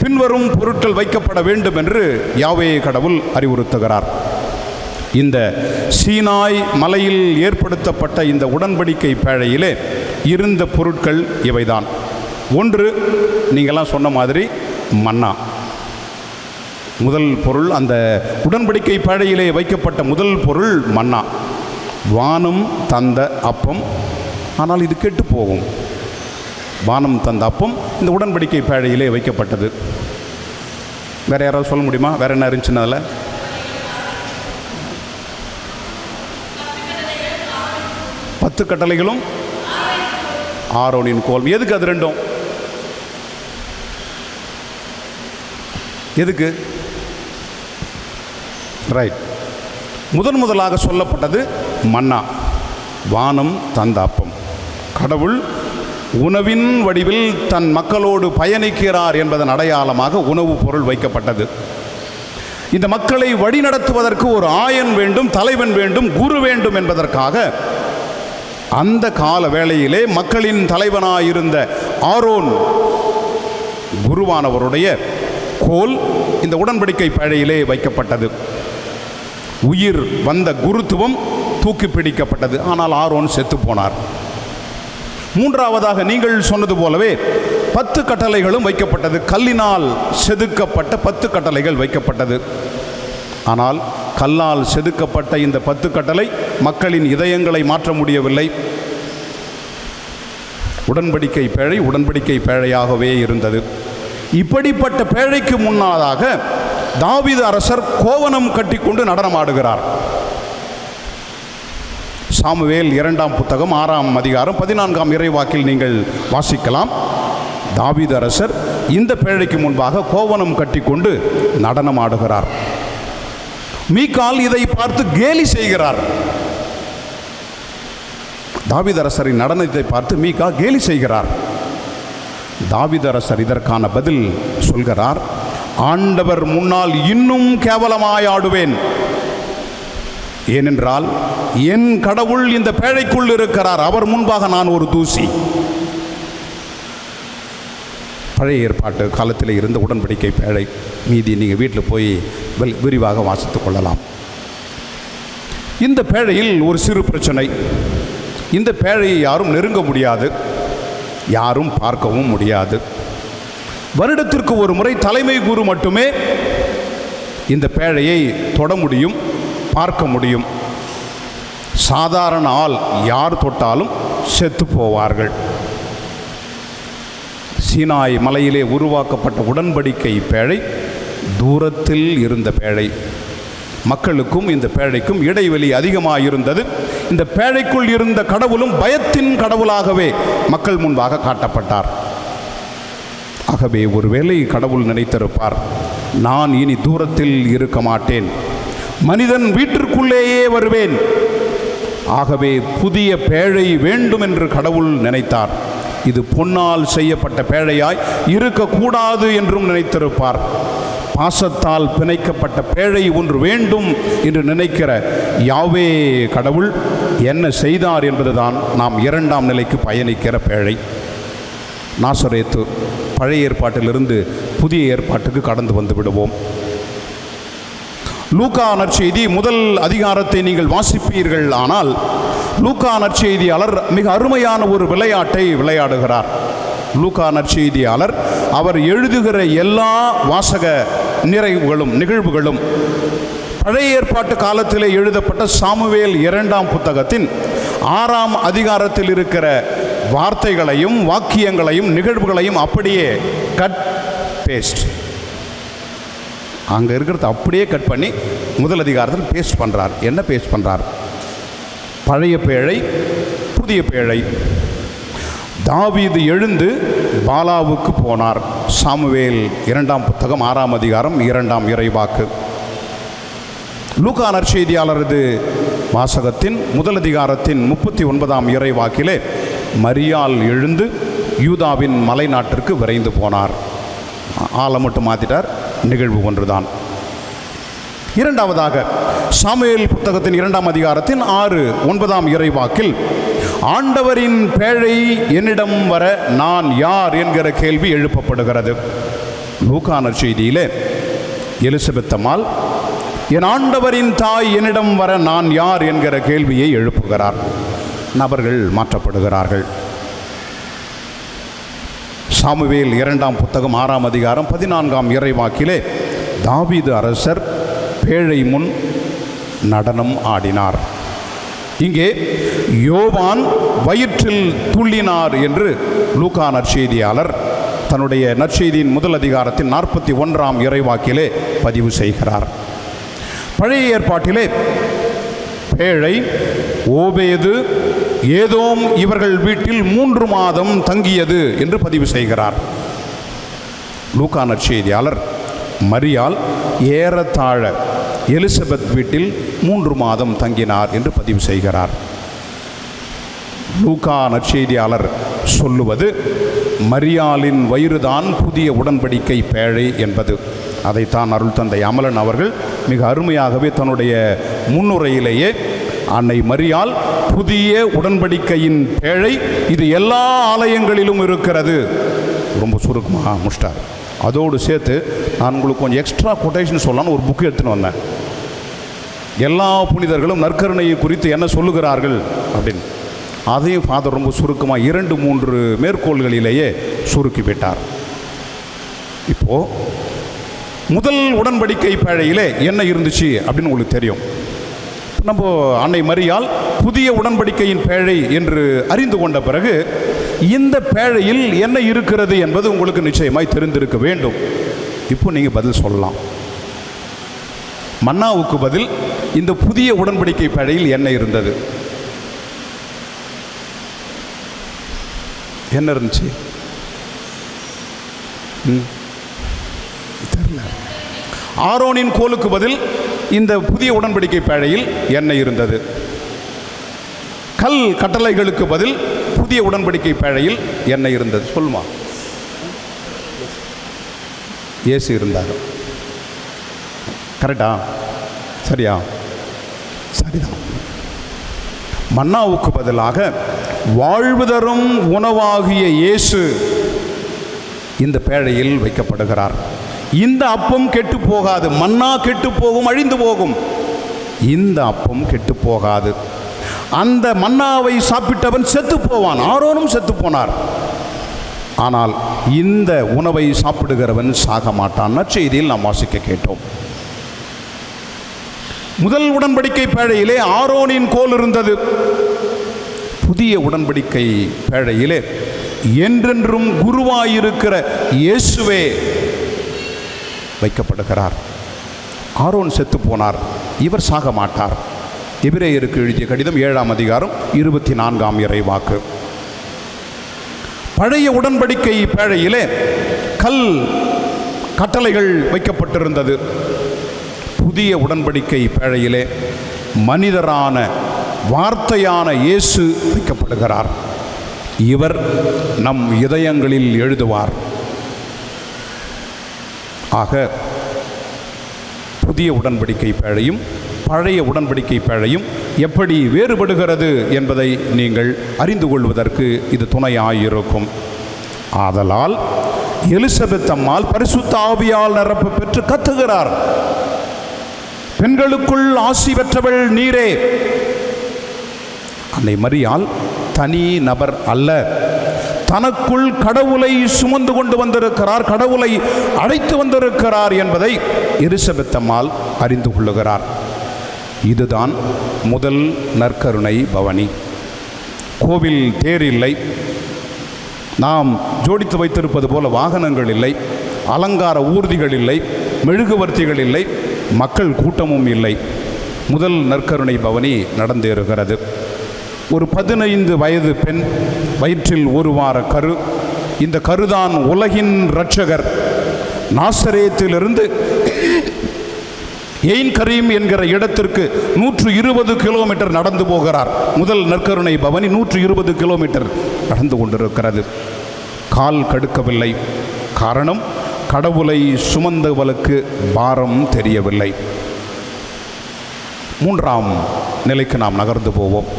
பின்வரும் பொருட்கள் வைக்கப்பட வேண்டும் என்று யாவே கடவுள் அறிவுறுத்துகிறார். இந்த சீனாய் மலையில் ஏற்படுத்தப்பட்ட இந்த உடன்படிக்கை பேழையிலே இருந்த பொருட்கள் இவைதான். ஒன்று, நீங்கள்லாம் சொன்ன மாதிரி மன்னா. முதல் பொருள், அந்த உடன்படிக்கை பேழையிலே வைக்கப்பட்ட முதல் பொருள் மன்னா. வானம் தந்த அப்பம். ஆனால் இது கெட்டு போகும். வானம் தந்த அப்பம் இந்த உடன்படிக்கை பேழையிலே வைக்கப்பட்டது. வேற யாராவது சொல்ல முடியுமா? வேற என்ன இருந்துச்சுன்னா அதில்? பத்து கட்டளைகளும் ஆரோனின் கோல். எதுக்கு அது ரெண்டும்? எதுக்கு? ரைட். முதலாக சொல்லப்பட்டது மன்னா, வானம் தந்த அப்பம். கடவுள் உணவின் வடிவில் தன் மக்களோடு பயணிக்கிறார் என்பதன் அடையாளமாக உணவுப் பொருள் வைக்கப்பட்டது. இந்த மக்களை வழிநடத்துவதற்கு ஒரு ஆயன் வேண்டும், தலைவன் வேண்டும், குரு வேண்டும் என்பதற்காக அந்த கால வேளையிலே மக்களின் தலைவனாயிருந்த ஆரோன் குருவானவருடைய கோல் இந்த உடன்படிக்கை பேழையிலே வைக்கப்பட்டது. உயிர் வந்த குருத்துவம் தூக்கி பிடிக்கப்பட்டது. ஆனால் ஆரோன் செத்து போனார். மூன்றாவதாக நீங்கள் சொன்னது போலவே 10 கட்டளைகளும் வைக்கப்பட்டது. கல்லினால் செதுக்கப்பட்ட 10 கட்டளைகள் வைக்கப்பட்டது. ஆனால் கல்லால் செதுக்கப்பட்ட இந்த 10 கட்டளை மக்களின் இதயங்களை மாற்ற முடியவில்லை. உடன்படிக்கை பேழையாகவே இருந்தது. இப்படிப்பட்ட பேழைக்கு முன்னதாக தாவீது அரசர் கோவணம் கட்டிக்கொண்டு நடனமாடுகிறார். சாமுவேல் 2ஆம் புத்தகம் 6ஆம் அதிகாரம் 14ஆம் இறைவாக்கில் நீங்கள் வாசிக்கலாம். தாவீது அரசர் இந்த பேழைக்கு முன்பாக கோவணம் கட்டிக்கொண்டு நடனமாடுகிறார். மீகால் இதை பார்த்து கேலி செய்கிறார். தாவீது அரசரின் நடனத்தை பார்த்து மீகா கேலி செய்கிறார். தாவீது அரசர் இதற்கான பதில் சொல்கிறார், ஆண்டவர் முன்னால் இன்னும் கேவலமாய் ஆடுவேன். ஏனென்றால் என் கடவுள் இந்த பேழைக்குள் இருக்கிறார், அவர் முன்பாக நான் ஒரு தூசி. பழைய ஏற்பாட்டு காலத்தில் இருந்த உடன்படிக்கை பேழை. மீதி நீங்கள் வீட்டில் போய் விரிவாக வாசித்து கொள்ளலாம். இந்த பேழையில் ஒரு சிறு பிரச்சனை. இந்த பேழையை யாரும் நெருங்க முடியாது, யாரும் பார்க்கவும் முடியாது. வருடத்திற்கு ஒரு முறை தலைமை குரு மட்டுமே இந்த பேழையை தொட முடியும், பார்க்க முடியும். சாதாரண ஆள் யார் தொட்டாலும் செத்து போவார்கள். சீனாய் மலையிலே உருவாக்கப்பட்ட உடன்படிக்கை பேழை தூரத்தில் இருந்த பேழை. மக்களுக்கும் இந்த பேழைக்கும் இடைவெளி அதிகமாக இருந்தது. இந்த பேழைக்குள் இருந்த கடவுளும் பயத்தின் கடவுளாகவே மக்கள் முன்பாக காட்டப்பட்டார். ஆகவே ஒருவேளை கடவுள் நினைத்திருப்பார், நான் இனி தூரத்தில் இருக்க மாட்டேன், மனிதன் வீட்டிற்குள்ளேயே வருவேன். ஆகவே புதிய பேழை வேண்டும் என்று கடவுள் நினைத்தார். இது பொன்னால் செய்யப்பட்ட பேழையாய் இருக்கக்கூடாது என்றும் நினைத்திருப்பார். பாசத்தால் பிணைக்கப்பட்ட பேழை ஒன்று வேண்டும் என்று நினைக்கிற யாவே கடவுள் என்ன செய்தார் என்பதுதான் நாம் இரண்டாம் நிலைக்கு பயணிக்கிற பேழை. நாசரேத்து பழைய ஏற்பாட்டிலிருந்து புதிய ஏற்பாட்டுக்கு கடந்து வந்து விடுவோம். லூக்கா நற்செய்தி முதல் அதிகாரத்தை நீங்கள் வாசிப்பீர்கள். ஆனால் லூக்கா நற்செய்தியாளர் மிக அருமையான ஒரு விளையாட்டை விளையாடுகிறார். லூக்கா நற்செய்தியாளர் அவர் எழுதுகிற எல்லா வாசக நிகழ்வுகளும் பழைய ஏற்பாட்டு காலத்திலே எழுதப்பட்ட சாமுவேல் 2ஆம் புத்தகத்தின் 6ஆம் அதிகாரத்தில் இருக்கிற வார்த்தைகளையும் வாக்கியங்களையும் நிகழ்வுகளையும் அப்படியே கட் பேஸ்ட், அங்கே இருக்கிறத அப்படியே கட் பண்ணி முதல் அதிகாரத்தில் பேஸ்ட் பண்ணுறார். என்ன பேஸ்ட் பண்ணுறார்? பழைய பேழை, புதிய பேழை. தாவீது எழுந்து பாலாவுக்கு போனார். சாமுவேல் 2ஆம் புத்தகம் 6ஆம் அதிகாரம் 2ஆம் இறைவாக்கு. லூக்கா நற்செய்தியாளரது வாசகத்தின் முதல் அதிகாரத்தின் 39ஆம் இறைவாக்கிலே மரியாள் எழுந்து யூதாவின் மலை நாட்டிற்கு விரைந்து போனார். ஆளை மட்டும் மாற்றிட்டார், நிகழ்வு ஒன்றுதான். இரண்டாவதாக சாமுவேல் புத்தகத்தின் 2ஆம் அதிகாரத்தின் 6-9ஆம் இறைவாக்கில் ஆண்டவரின் பேழை என்னிடம் வர நான் யார் என்கிற கேள்வி எழுப்பப்படுகிறது. லூக்கா நற்செய்தியிலே எலிசபெத் அம்மாள் என் ஆண்டவரின் தாய் என்னிடம் வர நான் யார் என்கிற கேள்வியை எழுப்புகிறார். நபர்கள் மாற்றப்படுகிறார்கள். சாமுவேல் 2ஆம் புத்தகம் 6ஆம் அதிகாரம் 14ஆம் இறைவாக்கிலே தாவீது அரசர் பேழை முன் நடனம் ஆடினார். இங்கே யோவான் வயிற்றில் துள்ளினார் என்று லூக்கா நற்செய்தியாளர் தன்னுடைய நற்செய்தியின் முதல் அதிகாரத்தின் 41ஆம் இறைவாக்கிலே பதிவு செய்கிறார். பழைய ஏற்பாட்டிலே பேழை ஓபேது ஏதோம் இவர்கள் வீட்டில் 3 மாதம் தங்கியது என்று பதிவு செய்கிறார். லூக்கா நற்செய்தியாளர் மரியாள் ஏறத்தாழ எலிசபெத் வீட்டில் 3 மாதம் தங்கினார் என்று பதிவு செய்கிறார். லூக்கா நற்செய்தியாளர் சொல்லுவது மரியாளின் வயிறுதான் புதிய உடன்படிக்கை பேழை என்பது. அதைத்தான் அருள் தந்தை அமலன் அவர்கள் மிக அருமையாகவே தன்னுடைய முன்னுரையிலேயே அன்னை மரியாள் புதிய உடன்படிக்கையின் பேழை, இது எல்லா ஆலயங்களிலும் இருக்கிறது, ரொம்ப சுருக்கமாக முடிச்சிட்டார். அதோடு சேர்த்து நான் உங்களுக்கு கொஞ்சம் எக்ஸ்ட்ரா கொட்டேஷன் சொல்லலான்னு ஒரு புக்கு எடுத்துன்னு வந்தேன். எல்லா புனிதர்களும் நற்கருணையை குறித்து என்ன சொல்லுகிறார்கள் அப்படின்னு. அதையும் ஃபாதர் ரொம்ப சுருக்கமாக 2-3 மேற்கோள்களிலேயே சுருக்கிவிட்டார். இப்போது முதல் உடன்படிக்கை பேழையிலே என்ன இருந்துச்சு அப்படின்னு உங்களுக்கு தெரியும். நம்ம அன்னை மரியாள் புதிய உடன்படிக்கையின் பேழை என்று அறிந்து கொண்ட பிறகு இந்த பேழையில் என்ன இருக்கிறது என்பது உங்களுக்கு நிச்சயமாய் தெரிந்திருக்க வேண்டும். இப்போ நீங்கள் பதில் சொல்லலாம். மன்னாவுக்கு பதில் இந்த புதிய உடன்படிக்கை பேழையில் என்ன இருந்தது? என்ன இருந்துச்சு? தெரியல. ஆரோனின் கோலுக்கு பதில் இந்த புதிய உடன்படிக்கை பேழையில் என்ன இருந்தது? கல் கட்டளைகளுக்கு பதில் புதிய உடன்படிக்கை பேழையில் என்ன இருந்தது? சொல்லுமா. இயேசு இருந்தார். கரெக்டா? சரியா? சரிதான். மன்னாவுக்கு பதிலாக வாழ்வு தரும் உணவாகிய இயேசு இந்த பேழையில் வைக்கப்படுகிறார். இந்த அப்பம் கெட்டு போகாது. மன்னா கெட்டு போகும், அழிந்து போகும். இந்த அப்பம் கெட்டு போகாது. அந்த மன்னாவை சாப்பிட்டவன் செத்து போவான். ஆரோனும் செத்து போனார். ஆனால் இந்த உணவை சாப்பிடுகிறவன் சாக மாட்டான். நற்செய்தியில் நாம் வாசிக்க கேட்டோம். முதல் உடன்படிக்கை பேழையிலே ஆரோனின் கோல் இருந்தது. புதிய உடன்படிக்கை பேழையிலே என்றென்றும் குருவாயிருக்கிற இயேசுவே வைக்கப்படுகிறார். ஆரோன் செத்து போனார், இவர் சாக மாட்டார். எபிரேயருக்கு எழுதிய கடிதம் 7ஆம் அதிகாரம் 24ஆம் இறைவாக்கு. பழைய உடன்படிக்கை பேழையிலே கல் கட்டளைகள் வைக்கப்பட்டிருந்தது. புதிய உடன்படிக்கை பேழையிலே மனிதரான வார்த்தையான இயேசு வைக்கப்படுகிறார். இவர் நம் இதயங்களில் எழுதுவார். ஆக புதிய உடன்படிக்கை பேழையும் பழைய உடன்படிக்கை பேழையும் எப்படி வேறுபடுகிறது என்பதை நீங்கள் அறிந்து கொள்வதற்கு இது துணையாயிருக்கும். ஆதலால் எலிசபெத் அம்மாள் பரிசுத்த ஆவியால் நிரப்ப பெற்று கத்துகிறார். பெண்களுக்குள் ஆசி பெற்றவள் நீரே. அன்னை மரியாள் தனி நபர் அல்ல, தனக்குள் கடவுளை சுமந்து கொண்டு வந்திருக்கிறார், கடவுளை அழைத்து வந்திருக்கிறார் என்பதை எலிசபெத் அம்மாள் அறிந்து கொள்ளுகிறார். இதுதான் முதல் நற்கருணை பவனி. கோவில் தேர் இல்லை, நாம் ஜோடித்து வைத்திருப்பது போல வாகனங்கள் இல்லை, அலங்கார ஊர்திகள் இல்லை, மெழுகுவர்த்திகள் இல்லை, மக்கள் கூட்டமும் இல்லை. முதல் நற்கருணை பவனி நடந்தேறுகிறது. ஒரு 15 வயது பெண், வயிற்றில் 1 வார கரு. இந்த கருதான் உலகின் இரட்சகர். நாசரேத்திலிருந்து எயின் கரீம் என்கிற இடத்திற்கு 120 கிலோமீட்டர் நடந்து போகிறார். முதல் நற்கருணை பவனி 120 கிலோமீட்டர் நடந்து கொண்டிருக்கிறது. கால் கடுக்கவில்லை. காரணம், கடவுளை சுமந்தவளுக்கு பாரம் தெரியவில்லை. 3ஆம் நிலைக்கு நாம் நகர்ந்து போவோம்.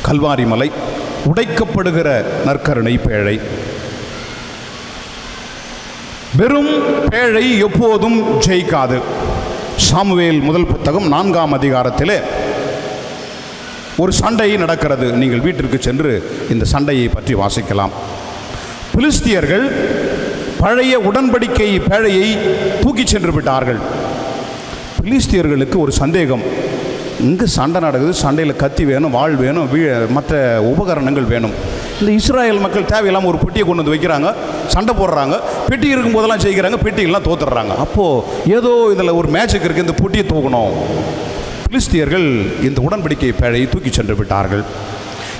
கல்வாரி மலை, உடைக்கப்படுகிற நற்கருணை பேழை. வெறும் பேழை எப்போதும் ஜெயிக்காது. சாமுவேல் முதல் புத்தகம் 4ஆம் அதிகாரத்திலே ஒரு சண்டை நடக்கிறது. நீங்கள் வீட்டிற்கு சென்று இந்த சண்டையை பற்றி வாசிக்கலாம். பிலிஸ்தியர்கள் பழைய உடன்படிக்கை பேழையை தூக்கி சென்று விட்டார்கள். பிலிஸ்தியர்களுக்கு ஒரு சந்தேகம், இங்கே சண்டை நடக்குது, சண்டையில் கத்தி வேணும், வாள் வேணும், மற்ற உபகரணங்கள் வேணும். இந்த இஸ்ராயல் மக்கள் தேவையில்லாமல் ஒரு பெட்டியை கொண்டு வந்து வைக்கிறாங்க, சண்டை போடுறாங்க, பெட்டி இருக்கும்போதெல்லாம் செய்கிறாங்க, பெட்டிகள்லாம் தோத்துடுறாங்க. அப்போது ஏதோ இதில் ஒரு மேஜிக் இருக்குது, இந்த பெட்டியை தூக்கணும். பிலிஸ்தியர்கள் இந்த உடன்படிக்கை பேழையை தூக்கி சென்று விட்டார்கள்.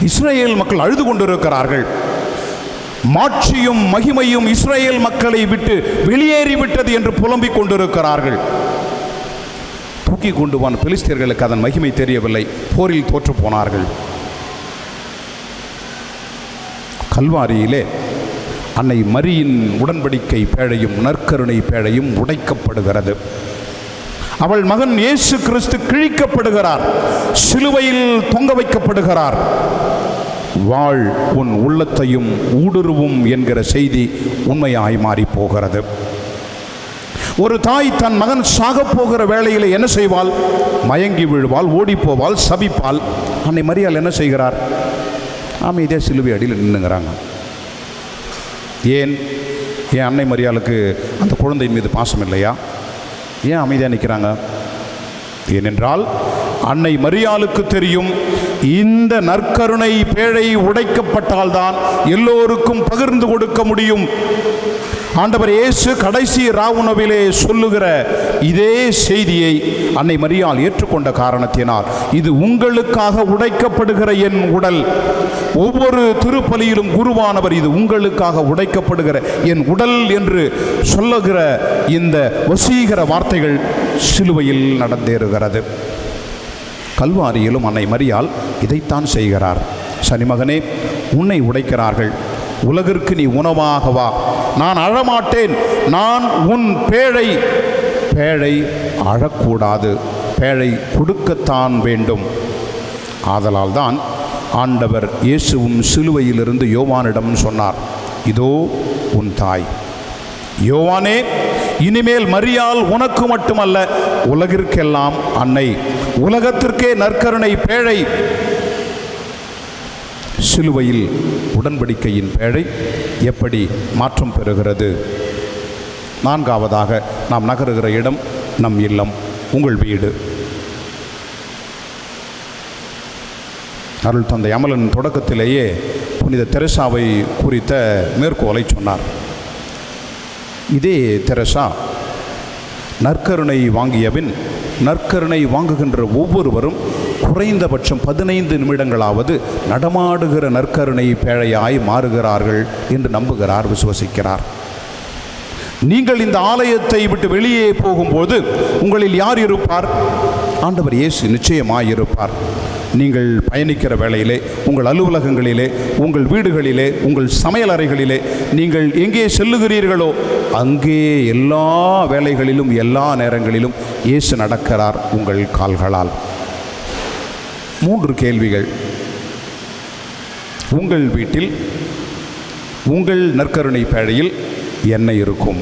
இஸ்ராயேல் மக்கள் அழுது கொண்டிருக்கிறார்கள். மாட்சியும் மகிமையும் இஸ்ராயேல் மக்களை விட்டு வெளியேறிவிட்டது என்று புலம்பிக் கொண்டிருக்கிறார்கள். தூக்கி கொண்டு வந்த பிலிஸ்தியர்களுக்கு அதன் மகிமை தெரியவில்லை. போரில் தோற்று போனார்கள். கல்வாரியிலே அன்னை மரியின் உடன்படிக்கை பேழையும் நற்கருணை பேழையும் உடைக்கப்படுகிறது. அவள் மகன் இயேசு கிறிஸ்து கிழிக்கப்படுகிறார், சிலுவையில் தொங்க வைக்கப்படுகிறார். வாழ் உன் உள்ளத்தையும் ஊடுருவும் என்கிற செய்தி உண்மையாய் மாறி போகிறது. ஒரு தாய் தன் மகன் சாக போகிற வேளையில் என்ன செய்வாள்? மயங்கி விழுவாள், ஓடி போவாள், சபிப்பாள். அன்னை மரியாள் என்ன செய்கிறார்? அமைதியா சிலுவை அடியில் நின்னுங்கிறாங்க. ஏன் அன்னை மரியாளுக்கு அந்த குழந்தையின் மீது பாசம் இல்லையா? ஏன் அமைதியாக நிற்கிறாங்க? ஏனென்றால் அன்னை மரியாளுக்கு தெரியும், இந்த நற்கருணை பேழை உடைக்கப்பட்டால்தான் எல்லோருக்கும் பகிர்ந்து கொடுக்க முடியும். ஆண்டவர் இயேசு கடைசி ராவுணவிலே சொல்லுகிற இதே செய்தியை அன்னை மரியாள் ஏற்றுக்கொண்ட காரணத்தினால், இது உங்களுக்காக உடைக்கப்படுகிற என் உடல். ஒவ்வொரு திருப்பலியிலும் குருவானவர் இது உங்களுக்காக உடைக்கப்படுகிற என் உடல் என்று சொல்லுகிற இந்த வசீகர வார்த்தைகள் சிலுவையில் நடந்தேறுகிறது. கல்வாரியிலும் அன்னை மரியாள் இதைத்தான் செய்கிறார். சனிமகனே, உன்னை உடைக்கிறார்கள், உலகிற்கு நீ உணவாக வா, நான் அழமாட்டேன், நான் உன் பேழை அழக்கூடாது. பேழை கொடுக்கத்தான் வேண்டும். ஆதலால் தான் ஆண்டவர் இயேசுவும் சிலுவையிலிருந்து யோவானிடம் சொன்னார், இதோ உன் தாய். யோவானே, இனிமேல் மரியாள் உனக்கு மட்டுமல்ல, உலகிற்கெல்லாம் அன்னை, உலகத்திற்கே நற்கருணை பேழை. சிலுவையில் உடன்படிக்கையின் பேழை எப்படி மாற்றம் பெறுகிறது? நான்காவதாக நாம் நகருகிற இடம் நம் இல்லம், உங்கள் வீடு. அருள் தந்தை அமலன் தொடக்கத்திலேயே புனித தெரசாவை குறித்த மேற்கோளை சொன்னார். இதே தெரசா நற்கருணை வாங்கியபின் நற்கருணை வாங்குகின்ற ஒவ்வொருவரும் குறைந்தபட்சம் 15 நிமிடங்களாவது நடமாடுகிற நற்கருணை பேழையாய் மாறுகிறார்கள் என்று நம்புகிறார், விசுவசிக்கிறார். நீங்கள் இந்த ஆலயத்தை விட்டு வெளியே போகும்போது உங்களில் யார் இருப்பார்? ஆண்டவர் இயேசு நிச்சயமாய் இருப்பார். நீங்கள் பயணிக்கிற வேளையிலே, உங்கள் அலுவலகங்களிலே, உங்கள் வீடுகளிலே, உங்கள் சமையல் அறைகளிலே, நீங்கள் எங்கே செல்லுகிறீர்களோ அங்கே எல்லா வேளைகளிலும் எல்லா நேரங்களிலும் இயேசு நடக்கிறார் உங்கள் கால்களால். 3 கேள்விகள். உங்கள் வீட்டில், உங்கள் நற்கருணை பேழையில் என்ன இருக்கும்?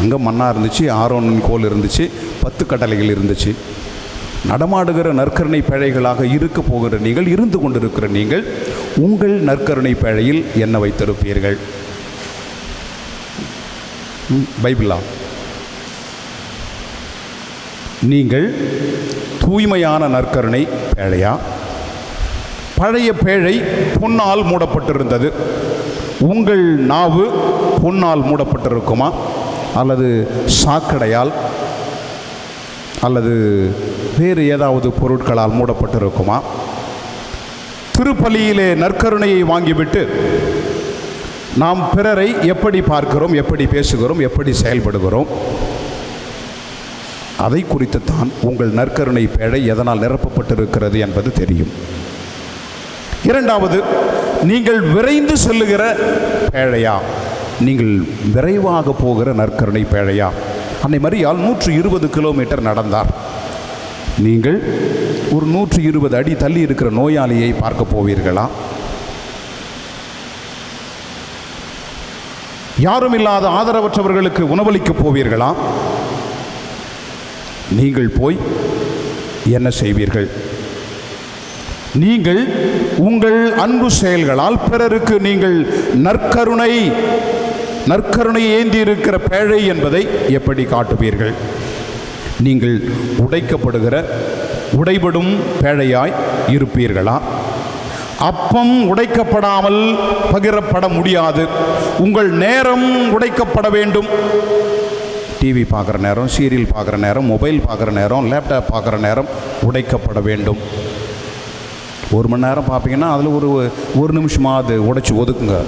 அங்கே மண்ணா இருந்துச்சு, ஆரோனின் கோல் இருந்துச்சு, 10 கட்டளைகள் இருந்துச்சு. நடமாடுகிற நற்கருணை பேழைகளாக இருக்க போகிற நீங்கள், இருந்து கொண்டிருக்கிற நீங்கள், உங்கள் நற்கருணை பேழையில் என்ன வைத்திருப்பீர்கள்? பைபிளா? நீங்கள் தூய்மையான நற்கருணை பேழையா? பழைய பேழை பொன்னால் மூடப்பட்டிருந்தது. உங்கள் நாவு பொன்னால் மூடப்பட்டிருக்குமா, அல்லது சாக்கடையால் அல்லது வேறு ஏதாவது பொருட்களால் மூடப்பட்டிருக்குமா? திருப்பலியிலே நற்கருணையை வாங்கிவிட்டு நாம் பிறரை எப்படி பார்க்கிறோம், எப்படி பேசுகிறோம், எப்படி செயல்படுகிறோம், அதை குறித்துத்தான் உங்கள் நற்கருணை பேழை எதனால் நிரப்பப்பட்டிருக்கிறது என்பது தெரியும். இரண்டாவது, நீங்கள் விரைந்து செல்லுகிற பேழையா, நீங்கள் விரைவாக போகிற நற்கருணை பேழையா? அன்னை மரியாள் 120 கிலோமீட்டர் நடந்தார். நீங்கள் ஒரு 120 அடி தள்ளி இருக்கிற நோயாளியை பார்க்க போவீர்களா? யாரும் இல்லாத ஆதரவற்றவர்களுக்கு உணவளிக்க போவீர்களா? நீங்கள் போய் என்ன செய்வீர்கள்? நீங்கள் உங்கள் அன்பு செயல்களால் பிறருக்கு நீங்கள் நற்கருணை ஏந்தி இருக்கிற பேழை என்பதை எப்படி காட்டுவீர்கள்? நீங்கள் உடைபடும் பேழையாய் இருப்பீர்களா? அப்பம் உடைக்கப்படாமல் பகிரப்பட முடியாது. உங்கள் நேரம் உடைக்கப்பட வேண்டும். டிவி பார்க்குற நேரம், சீரியல் பார்க்குற நேரம், மொபைல் பார்க்குற நேரம், லேப்டாப் பார்க்குற நேரம் உடைக்கப்பட வேண்டும். 1 மணி நேரம் பார்ப்பீங்கன்னா அதில் ஒரு நிமிஷமாவது உடைச்சி ஒதுக்குங்க.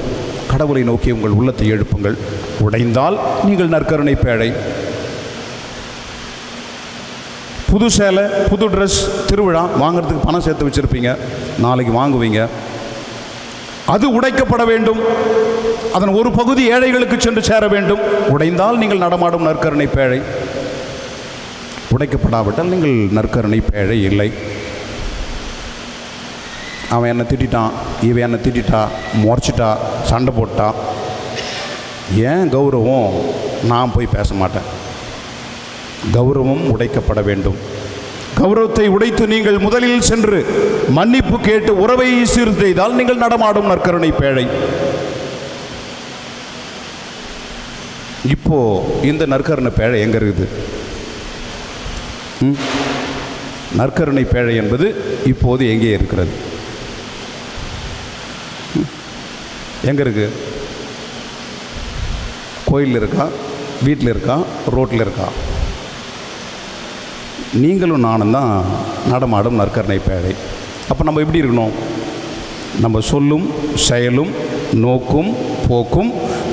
கடவுளை நோக்கி உங்கள் உள்ளத்தை எழுப்புங்கள். உடைந்தால் நீங்கள் நற்கருணை பேழை. புது சேலை, புது ட்ரெஸ், திருவிழா வாங்கிறதுக்கு பணம் சேர்த்து வச்சுருப்பீங்க, நாளைக்கு வாங்குவீங்க. அது உடைக்கப்பட வேண்டும். அதன் ஒரு பகுதி ஏழைகளுக்கு சென்று சேர வேண்டும். உடைந்தால் நீங்கள் நடமாடும் நற்கருணை பேழை. உடைக்கப்படாவிட்டால் நீங்கள் நற்கருணை பேழை இல்லை. அவன் என்னை திட்டான், இவன் என்னை திட்டா, முறைச்சிட்டா, சண்டை போட்டா, ஏன் கௌரவம்? நான் போய் பேச மாட்டேன். கௌரவம் உடைக்கப்பட வேண்டும். கௌரவத்தை உடைத்து நீங்கள் முதலில் சென்று மன்னிப்பு கேட்டு உறவை சீர் செய்தால் நீங்கள் நடமாடும் நற்கருணை பேழை. இப்போ இந்த நற்கருணை பேழை எங்க இருக்குது? நற்கருணை பேழை என்பது இப்போது எங்கே இருக்கிறது? எங்கே இருக்கு? கோயிலில் இருக்கா, வீட்டில் இருக்கா, ரோட்டில் இருக்கா? நீங்களும் நானும் தான் நடமாடும் நற்கருணை பேழை. அப்போ நம்ம எப்படி இருக்கணும்? நம்ம சொல்லும் செயலும் நோக்கும் போக்கும்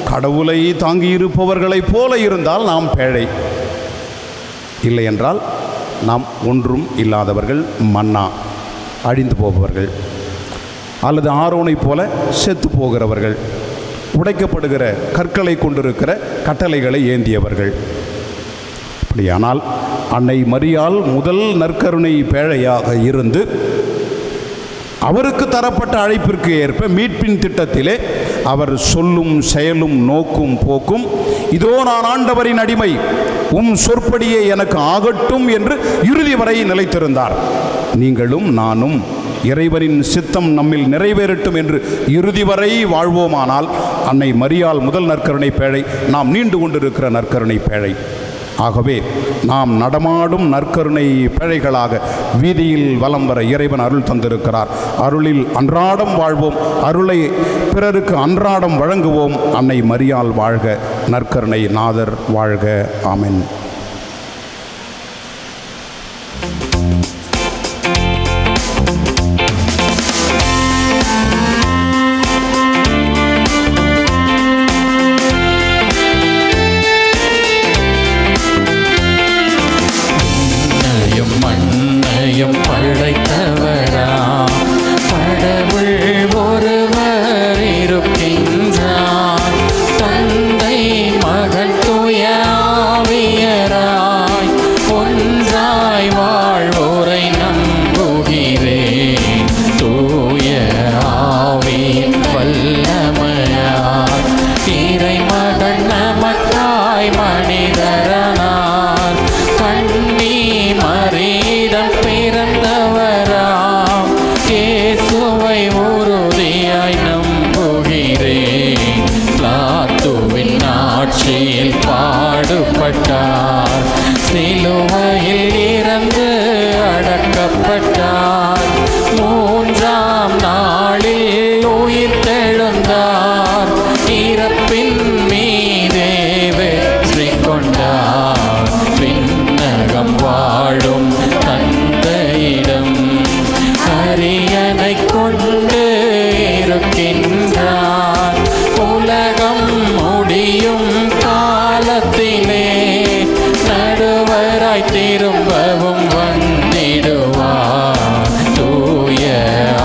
கடவுளை தாங்கியிருப்பவர்களைப் போல இருந்தால் நாம் பேழை. இல்லை என்றால் நாம் ஒன்றும் இல்லாதவர்கள், மன்னா, அழிந்து போபவர்கள், அல்லது ஆரோனை போல செத்து போகிறவர்கள், உடைக்கப்படுகிற கற்களை கொண்டிருக்கிற கட்டளைகளை ஏந்தியவர்கள். அப்படியானால் அன்னை மரியாள் முதல் நற்கருணை பேழையாக இருந்து அவருக்கு தரப்பட்ட அழைப்பிற்கு ஏற்ப மீட்பின் திட்டத்திலே அவர் சொல்லும் செயலும் நோக்கும் போக்கும் இதோ நான் ஆண்டவரின் அடிமை, உம் சொற்படியே எனக்கு ஆகட்டும் என்று இறுதி வரை நிலைத்திருந்தார். நீங்களும் நானும் இறைவரின் சித்தம் நம்மில் நிறைவேறட்டும் என்று இறுதி வரை வாழ்வோமானால் அன்னை மரியாள் முதல் நற்கருணை பேழை நாம் நீண்டு கொண்டிருக்கிற நற்கருணை பேழை. ஆகவே நாம் நடமாடும் நற்கருணை பேழைகளாக வீதியில் வலம் வர இறைவன் அருள் தந்திருக்கிறார். அருளில் அன்றாடம் வாழ்வோம், அருளை பிறருக்கு அன்றாடம் வழங்குவோம். அன்னை மரியாள் வாழ்க, நற்கருணை நாதர் வாழ்க. ஆமென். படைத்தவரா கடவுள் ஒருவர் இருக்கின்றார், தந்தை மகன் தூய ஆவியராய் ஒன்றாய் வாழ்வோரை நம்புகிறேன். தூய ஆவியின் வல்லமையார் இறைமகன் நமக்காய் மனிதரானார், கண்ணி மரியிடம் பிறந்தவராம் இயேசுவை உறுதியாய் நம்புகிறேன். பிலாத்துவின் ஆட்சியில் பாடுபட்டார், சிலுவையில் இறந்து அடக்கப்பட்டார், மூன்றாம் நாளில் உயிர் தெழுந்தார், இறப்பின் மீதே வெற்றி கொண்டார். விண்ணகம் வாழும் தந்தையிடம் அரியணை கொண்டு இருக்கின்றார், உலகம் முடியும் காலத்திலே நடுவராய் திரும்பவும் வந்திடுவார். தூய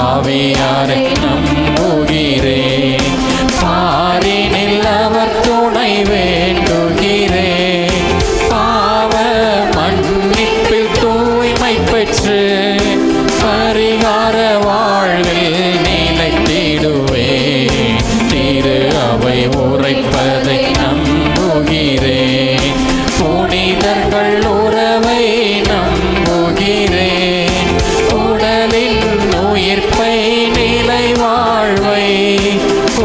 ஆவியாரை நம்புகிறேன், பாரினில் அவர் துணை வேண்டுகிறேன். பாவ மன்னிப்பில் தூய்மை பெற்று பரிகார வாழ்வில் நிலைத்திடுவேன். திரு அவை உரைப்பதை நம்புகிறேன், புனிதர்கள் உறவை நம்புகிறேன். உடலின் உயிர்ப்பை நிலை வாழ்வை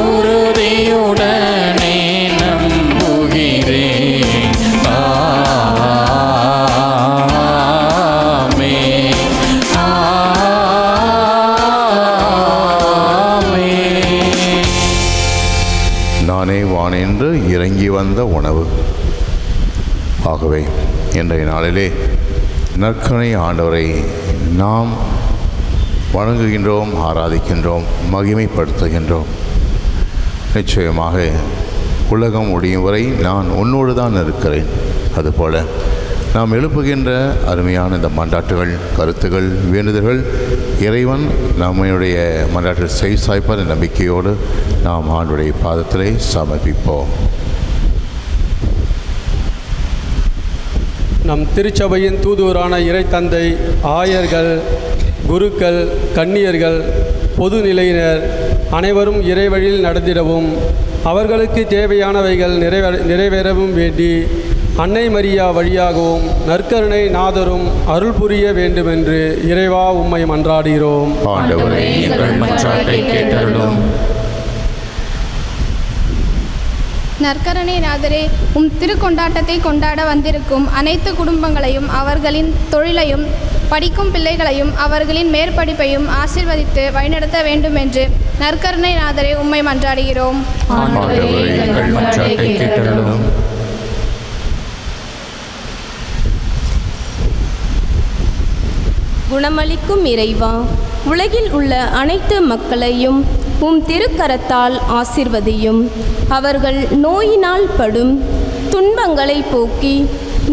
உறுதியுடனே நம்புகிறேன். ஆமென். ஆமென். நானே வானின்று இறங்கி வந்த உணவு. ஆகவே இன்றைய நாளிலே நற்கருணை ஆண்டவரை நாம் வணங்குகின்றோம், ஆராதிக்கின்றோம், மகிமைப்படுத்துகின்றோம். நிச்சயமாக உலகம் முடியும் வரை நான் உன்னோடு தான் இருக்கிறேன். அதுபோல நாம் எழுப்புகின்ற அருமையான இந்த மன்றாட்டுகள், கருத்துகள், வேண்டுதல்கள் இறைவன் நம்முடைய மன்றாட்டில் சாய்ப்பார் நம்பிக்கையோடு நாம் ஆண்டுடைய பாதத்திலே சமர்ப்பிப்போம். நம் திருச்சபையின் தூதுவரான இறைத்தந்தை, ஆயர்கள், குருக்கள், கன்னியர்கள், பொதுநிலையினர் அனைவரும் இறைவழியில் நடந்திடவும் அவர்களுக்கு தேவையானவைகள் நிறைவேறவும் வேண்டி அன்னை மரியா வழியாகவும் நற்கருணை நாதரும் அருள் புரிய வேண்டுமென்று இறைவா உம்மை மன்றாடுகிறோம். ஆண்டவரே, எங்கள் மன்றாட்டை கேட்டருளும். நற்கருணை நாதரே, உம் திருக்கொண்டாட்டத்தை கொண்டாட வந்திருக்கும் அனைத்து குடும்பங்களையும், அவர்களின் தொழிலையும், படிக்கும் பிள்ளைகளையும், அவர்களின் மேற்படிப்பையும் ஆசீர்வதித்து வழிநடத்த வேண்டும் என்று நற்கருணை நாதரே உம்மை மன்றாடுகிறோம். ஆண்டவரே, எங்கள் மன்றாட்டை கேட்டருளும். குணமளிக்கும் இறைவா, உலகில் உள்ள அனைத்து மக்களையும் உம் திருக்கரத்தால் ஆசிர்வதியும். அவர்கள் நோயினால் படும் துன்பங்களை போக்கி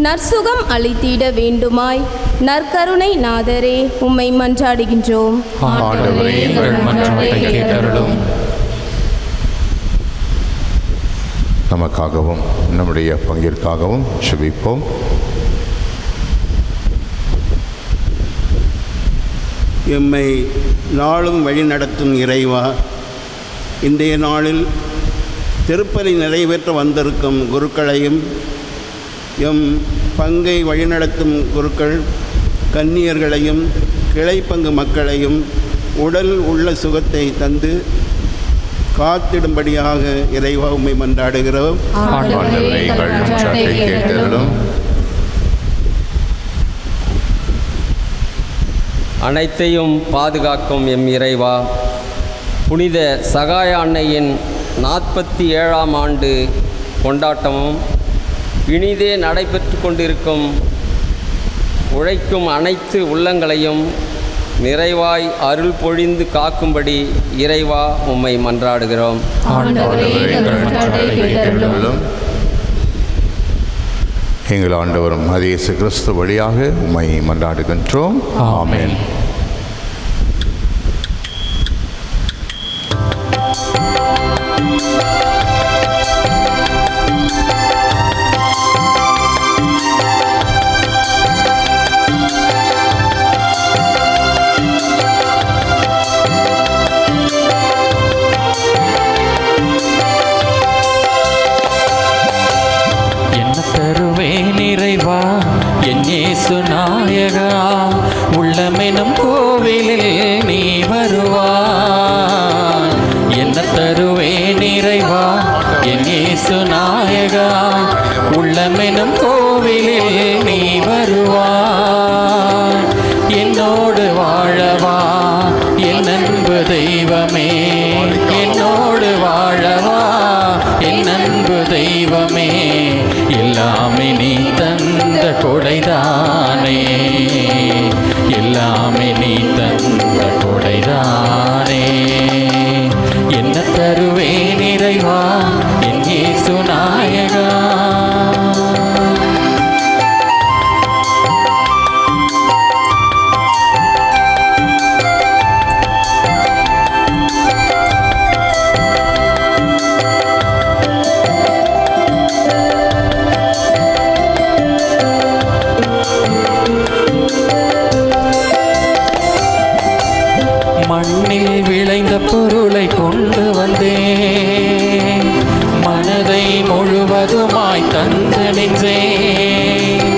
நற்சுகம் அளித்திட வேண்டுமாய் நற்கருணை நாதரே உம்மை மன்றாடுகின்றோம். ஆண்டவரே, எங்கள் மன்றாட்டை கேட்டருளும். நமக்காகவும் நம்முடைய பங்கிற்காகவும் ஜெபிப்போம். எம்மை நாளும் வழிநடத்தும் இறைவா, இன்றைய நாளில் திருப்பலி நிறைவேற்ற வந்திருக்கும் குருக்களையும் எம் பங்கை வழிநடத்தும் குருக்கள் கன்னியர்களையும் கிளைப்பங்கு மக்களையும் உடல் உள்ள சுகத்தை தந்து காத்திடும்படியாக இறைவா உம்மை மன்றாடுகிறோம். அனைத்தையும் பாதுகாக்கும் எம் இறைவா, புனித சகாய அன்னையின் 47ஆம் ஆண்டு கொண்டாட்டமும் இனிதே நடைபெற்று கொண்டிருக்கும் உழைக்கும் அனைத்து உள்ளங்களையும் நிறைவாய் அருள் பொழிந்து காக்கும்படி இறைவா உம்மை மன்றாடுகிறோம். எங்கள் ஆண்டவரும் இயேசு கிறிஸ்து வழியாக உம்மை மன்றாடுகின்றோம். ஆமென். நாயகா, உள்ளமெனும் கோவிலில் நீ வருவாய். என்ன தருவேன் இறைவா என் இயேசு நாயகா, உள்ளமெனும் கோவிலில் நீ வருவாய். என்னோடு வாழவா என் அன்பு தெய்வமே, என்னோடு வாழவா என் அன்பு தெய்வமே, எல்லாமே நீ தந்த கொடைதானே, எல்லாமே நீ தந்த கொடைதானே. என்ன தருவேன் இறைவா என் இயேசு நாயகா. மண்ணில் விளைந்த பொருளை கொண்டு வந்தேன், மனதை முழுவதுமாய் தந்து நின்றேன்.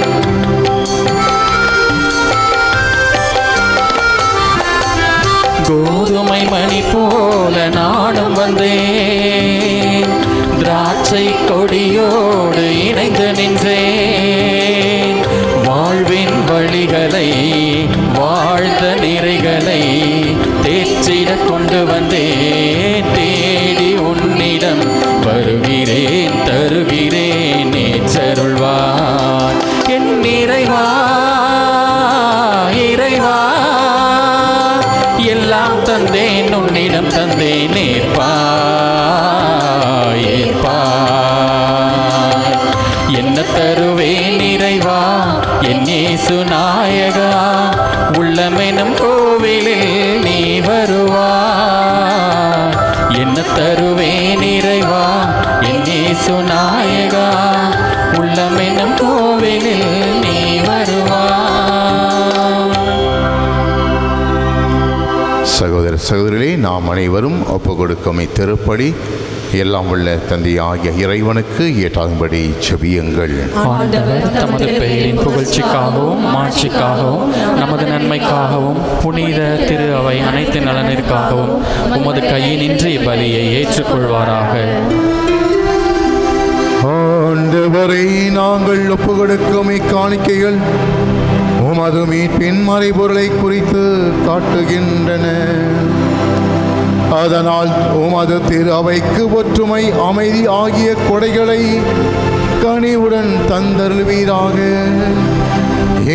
கோதுமை மணி போல நானும் வந்தேன், திராட்சை கொடியோடு இணைந்து நின்றேன். வாழ்வின் வழிகளை வாழ்ந்த நிறைகளை தேற்றிட கொண்டு வந்தேன். தேடி உன்னிடம் வருகிறேன், தருகிறேன் நேற்றருள்வார் என் இறைவா. இறைவா எல்லாம் தந்தேன், உன்னிடம் தந்தேன், ஏற்பாய் ஏற்பாய். என்ன தருவேன் இறைவா என் இயேசு நாயகா, உள்ளமெனும் கோவிலில் நீ வருவாய். என்ன தருவேன் இறைவா என் இயேசு நாயகா, உள்ளமெனும் கோவிலில் நீ வருவாய். சகோதர சகோதரிகளே, நாம் அனைவரும் ஒப்பு கொடுக்கும் இத்திருப்படி எல்லாம் உள்ள தந்தையாகிய இறைவனுக்கு ஏற்றாகும்படி செபியுங்கள். ஆண்டவர் தமது பெயரின் புகழ்ச்சிக்காகவும் மாட்சிக்காகவும் நமது நன்மைக்காகவும் புனித திரு அவை அனைத்து நலனிற்காகவும் உமது கையினின்றி பலியை ஏற்றுக்கொள்வாராக. ஆண்டவரை நாங்கள் ஒப்பு கொடுக்கும் இக்காணிக்கைகள் உமது மீட்பின் மறைபொருளை குறித்து காட்டுகின்றன. அதனால் உமது திரு அவைக்கு ஒற்றுமை அமைதி ஆகிய கொடைகளை கனிவுடன் தந்தருள்வீராக.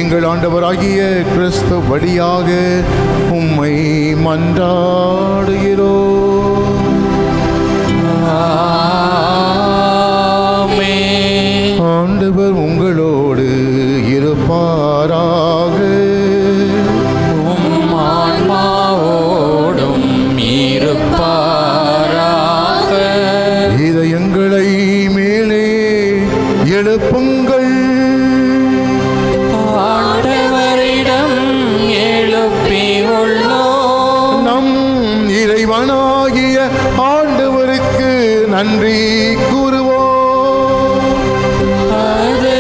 எங்கள் ஆண்டவராகிய கிறிஸ்து வழியாக உம்மை மன்றாடுகிறோம். ஆண்டவர் உங்களோடு இருப்பாராக. ஆன்மாவோடும் இருப்பாராக. இதயங்களை மேலே எழுப்புங்கள். ஆண்டவரிடம் எழுப்பி உள்ளோம். தேவனாகிய ஆண்டவருக்கு நன்றி கூறுவோம். அது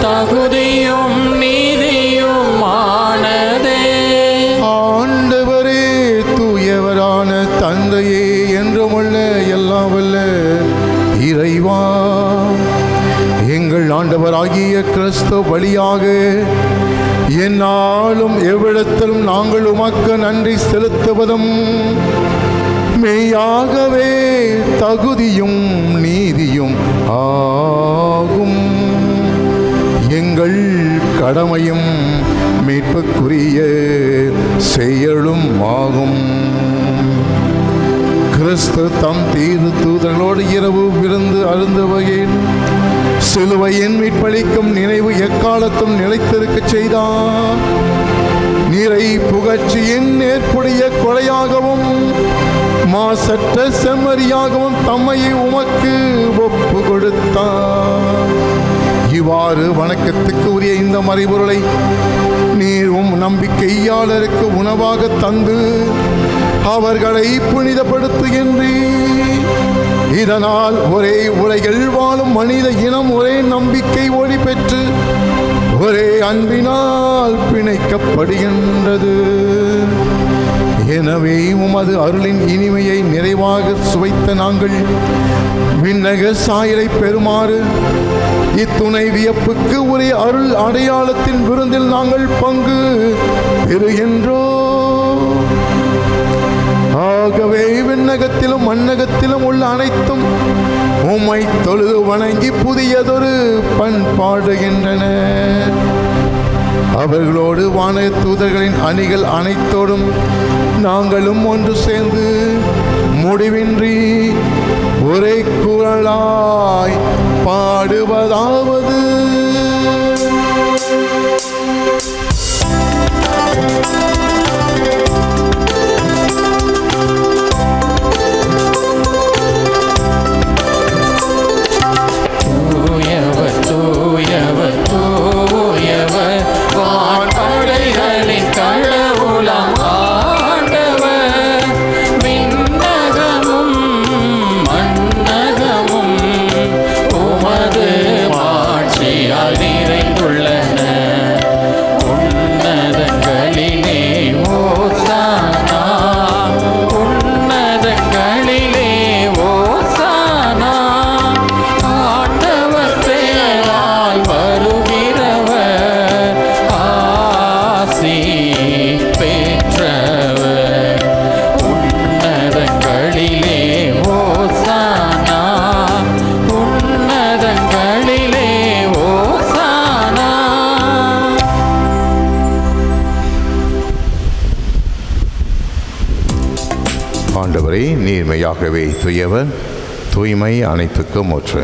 தகுதியும் நீதியும் ஆனதே. ஆண்டவரே, தூயவரான தந்தையே, என்றுமுள்ள எல்லாம் வல்ல இறைவா, எங்கள் ஆண்டவராகிய கிறிஸ்து வழியாக எந்நாளும் எவ்விடத்திலும் நாங்கள் உமக்கு நன்றி செலுத்துவதும் மெய்யாகவே தகுதியும் நீதியும் ஆகும். எங்கள் கடமையும் மீட்புக்குரிய செயலும் ஆகும். கிறிஸ்து தம் தூதர்களோடு இரவு விருந்து அருந்த வகையில் சிலுவையின் மீட்பளிக்கும் நினைவு எக்காலத்தும் நிலைத்திருக்கச் செய்தார். நீரை புகழ்ச்சியின் ஏற்புடைய கொலையாகவும் மாசற்ற செம்மறியாகவும் தம்மை உமக்கு ஒப்பு கொடுத்தார். இவ்வாறு வணக்கத்துக்கு உரிய இந்த மறைபொருளை நீர் நம்பிக்கையாளருக்கு உணவாக தந்து அவர்களை புனிதப்படுத்துகின்றீர். இதனால் ஒரே உலகில் வாழும் மனித இனம் ஒரே நம்பிக்கை ஒளி பெற்று ஒரே அன்பினால் பிணைக்கப்படுகின்றது. எனவே உமது அருளின் இனிமையை நிறைவாக சுவைத்த நாங்கள் விண்ணக சாயலை பெறுமாறு இத்துணை வியப்புக்கு உரிய அருள் அடையாளத்தின் விருந்தில் நாங்கள் பங்கு பெறுகின்றோம். ஆகவே விண்ணகத்திலும் மண்ணகத்திலும் உள்ள அனைத்தும் உம்மை தொழுது வணங்கி புதியதொரு பண்பாடுகின்றன. அவர்களோடு வான தூதர்களின் அணிகள் அனைத்தோடும் நாங்களும் ஒன்று சேர்ந்து முடிவின்றி ஒரே குரலாய் பாடுவதாவது: தூயவர் தூயவர் தூயவர் வான்படைகளின் கடவுளாம் ஆண்டவர். விண்ணகமும் மண்ணகமும் உமது மாட்சியால் நிறைந்துள்ளன. உன்னதங்களிலே ஓசானா, உன்னதங்களிலே ஓசானா. ஆண்டவர் பெயரால் வருகிறவர் ஆசி பெற்றவர். உன்னதங்களிலே ஓசானா, உன்னதங்களிலே ஓசானா. ஆண்டவரே, நீர்மையாகவே தூயவர், தூய்மை அனைத்துக்கும் ஊற்று.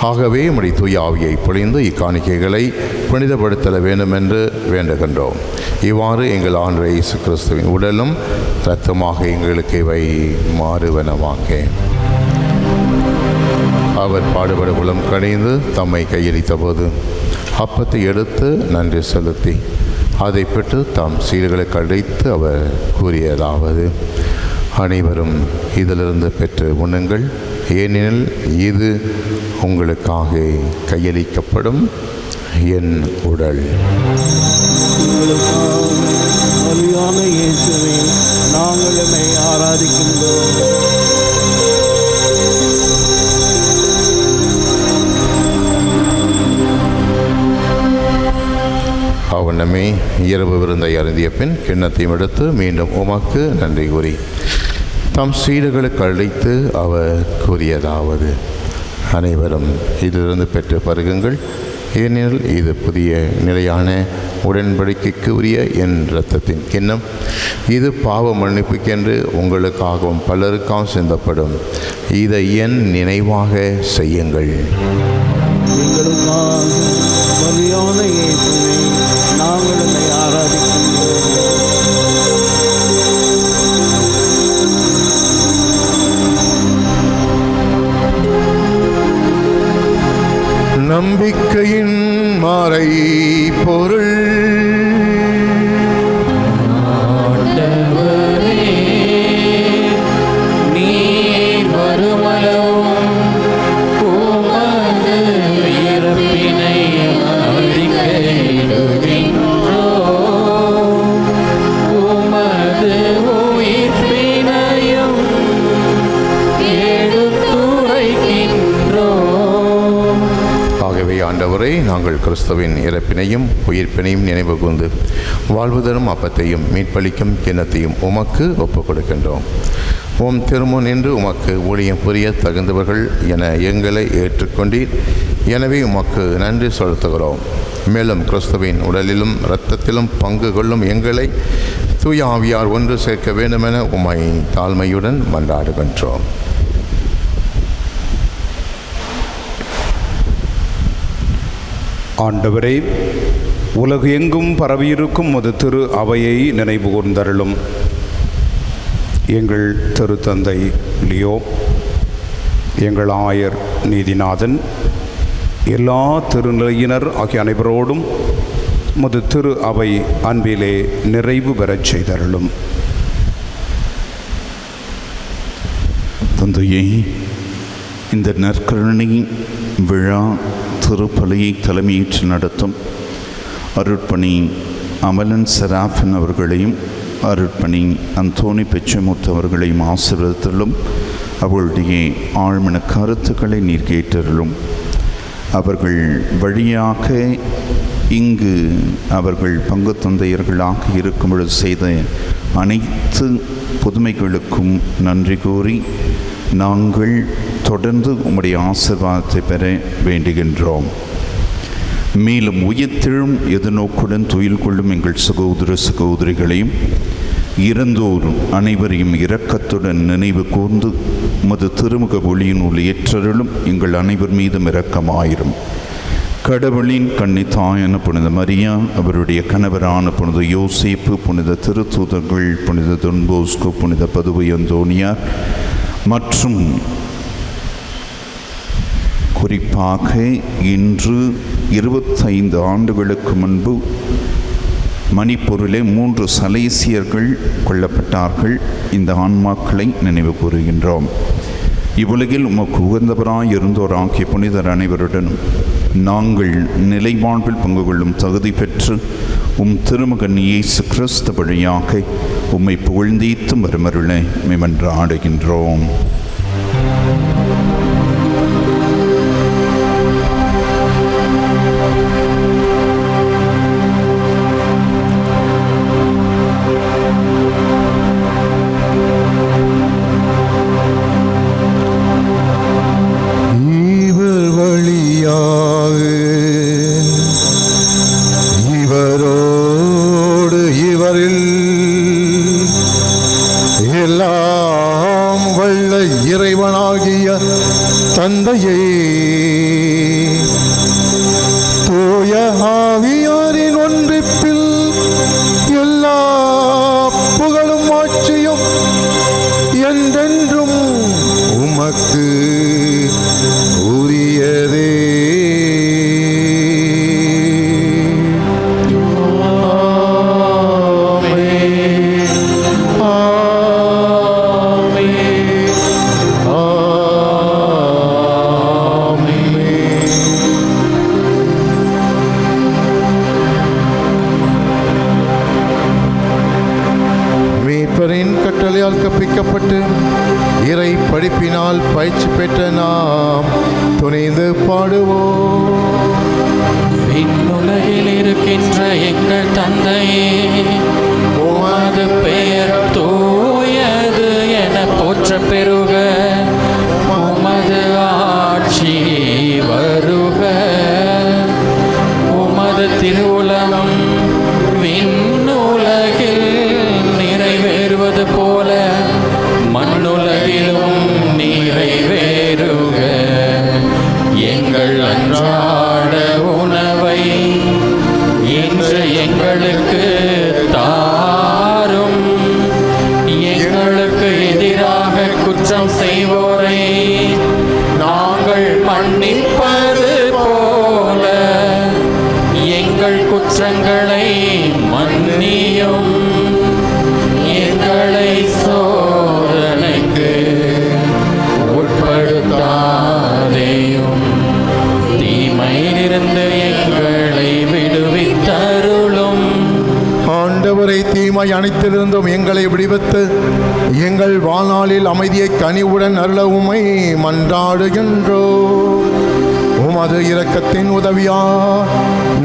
ஆகவே உம்முடைய தூய ஆவியை பொழிந்து இக்காணிக்கைகளை புனிதப்படுத்தல வேண்டும் என்று வேண்டுகின்றோம். இவ்வாறு எங்கள் ஆண்டவர் இயேசு கிறிஸ்துவின் உடலும் இரத்தமாக எங்களுக்கு இவை மாறுவனவாக. அவர் பாடுபட உளம் கணிந்து தம்மை கையளித்த போது அப்பத்தை எடுத்து நன்றி செலுத்தி அதை பெற்று தாம் சீடுகளுக்கு அழைத்து அவர் கூறியதாவது: அனைவரும் இதிலிருந்து பெற்று உண்ணுங்கள், ஏனெனில் இது உங்களுக்காக கையளிக்கப்படும் என் உடல். பலியான இயேசுவே, நாங்கள் என்னை ஆராதிக்கின்றோம். அவனமே இரவு விருந்தை அருந்திய பின் கிண்ணத்தையும் எடுத்து மீண்டும் உமக்கு நன்றி கூறி தம் சீடுகளுக்கு அழைத்து அவர் கூறியதாவது: அனைவரும் இதிலிருந்து பெற்று பருகுங்கள், ஏனெனில் இது புதிய நிலையான உடன்படிக்கைக்கு உரிய என் இரத்தத்தின் கிண்ணம். இது பாவ மன்னிப்புக்கென்று உங்களுக்காகவும் பலருக்காகவும் சிந்தப்படும். இதை என் நினைவாக செய்யுங்கள். எங்களுக்காக பலியான இயேசுவே, நாங்கள் என்னை ஆராதிக்கின்றோம். நம்பிக்கையின் மறை பொருள். ஆண்டவரே, ஆண்டவரே, நாங்கள் கிறிஸ்துவின் இறப்பினையும் உயிர்ப்பினையும் நினைவு கூர்ந்து வாழ்வு தரும் அப்பத்தையும் மீட்பளிக்கும் கிண்ணத்தையும் உமக்கு ஒப்புக் கொடுக்கின்றோம். உம் திருமுன் நின்று உமக்கு ஊழியம் புரிய தகுந்தவர்கள் என எங்களை ஏற்றுக்கொண்டீர். எனவே உமக்கு நன்றி செலுத்துகிறோம். மேலும் கிறிஸ்துவின் உடலிலும் இரத்தத்திலும் பங்கு கொள்ளும் எங்களை தூய ஆவியார் ஒன்று சேர்க்க வேண்டுமென உம்மை தாழ்மையுடன் மன்றாடுகின்றோம். ஆண்டவரே, உலகு எங்கும் பரவியிருக்கும் ஒரு திரு அவையை நினைவு கூர்ந்தருளும். எங்கள் திருத்தந்தை லியோ, எங்கள் ஆயர் நீதிநாதன், எல்லா திருநிலையினர் ஆகிய அனைவரோடும் முது திரு அவை அன்பிலே நிறைவு பெறச் செய்தருளும். தந்தையே, இந்த நற்கருணை விழா திருப்பலியை தலைமையேற்று நடத்தும் அருட்பணி அமலன் செராஃபின் அவர்களையும் அருட்பணி அந்தோணி பெச்சமுத்து அவர்களையும் ஆசீர்வதித்தலும் அவர்களுடைய ஆழ்மன கருத்துக்களை நீர் கேட்டருளும். அவர்கள் வழியாக இங்கு அவர்கள் பங்கு தந்தையர்களாக இருக்கும் பொழுது செய்த அனைத்து புதுமைகளுக்கும் நன்றி கூறி நாங்கள் தொடர்ந்து உம்முடைய ஆசீர்வாதத்தை பெற வேண்டுகின்றோம். மேலும் உயிர்த்தெழும் எதிர்நோக்குடன் துயில் கொள்ளும் எங்கள் சகோதர சகோதரிகளையும் இறந்தோர் அனைவரையும் இரக்கத்துடன் நினைவு கூர்ந்து மது திருமுக ஒளியினுள் ஏற்றருளும் எங்கள் அனைவர் மீதும் இரக்கமாயிரும். கடவுளின் கன்னி தாயான புனித மரியா, அவருடைய கணவரான புனித யோசேப்பு, புனித திருத்தூதர்கள், புனித தொன்போஸ்கோ, புனித பதுவை அந்தோனியார் மற்றும் குறிப்பாக இன்று 25 ஆண்டுகளுக்கு முன்பு மணிப்பூரிலே 3 சலேசியர்கள் கொல்லப்பட்டார்கள். இந்த ஆன்மாக்களை நினைவு கூறுகின்றோம். இவ்வுலகில் உமக்கு உகந்தவராய் இருந்தோர் ஆகிய புனிதர் அனைவருடனும் நாங்கள் நிலைவாழ்வில் பங்கு கொள்ளும் தகுதி பெற்று உம் திருமகன் இயேசு கிறிஸ்து வழியாக உம்மை புகழ்ந்தீத்தும் வருமருள மன்றாடுகின்றோம். தந்தையே, தூய ஆவியாரின் ஒன்றிப்பில் எல்லா புகழும் ஆட்சியும் என்றென்றும் உமக்கு உரியதே. கற்பிக்கப்பட்டு இறை படிப்பினால் பயிற்சி பெற்ற நாம் துணிந்து பாடுவோம். விண்ணுலகில் இருக்கின்ற எங்கள் தந்தையே, உமது பெயர் தூயது என போற்ற பெறுக. உமது ஆட்சி வருக. உமது திருவுளம் விண்ணுலகில் நிறைவேறுவது போல மண்ணுலகிலும் நிறைவேறுக. எங்கள் அன்றாட உணவை இன்று எங்களுக்கு தாரும். எங்களுக்கு எதிராக குற்றம் செய்வோரை நாங்கள் மன்னிப்பது போல எங்கள் குற்றங்களை மன்னியும். எங்களை சோதனைக்கு உட்படுத்தாதேயும், தீமையிலிருந்து எங்களை விடுவித்தருளும். ஆண்டவரை, தீமை அனைத்திலிருந்தும் எங்களை விடுவித்து எங்கள் வாழ்நாளில் அமைதியை கனிவுடன் அருள உம்மை மன்றாடுகின்றோம். உமது இரக்கத்தின் உதவியால்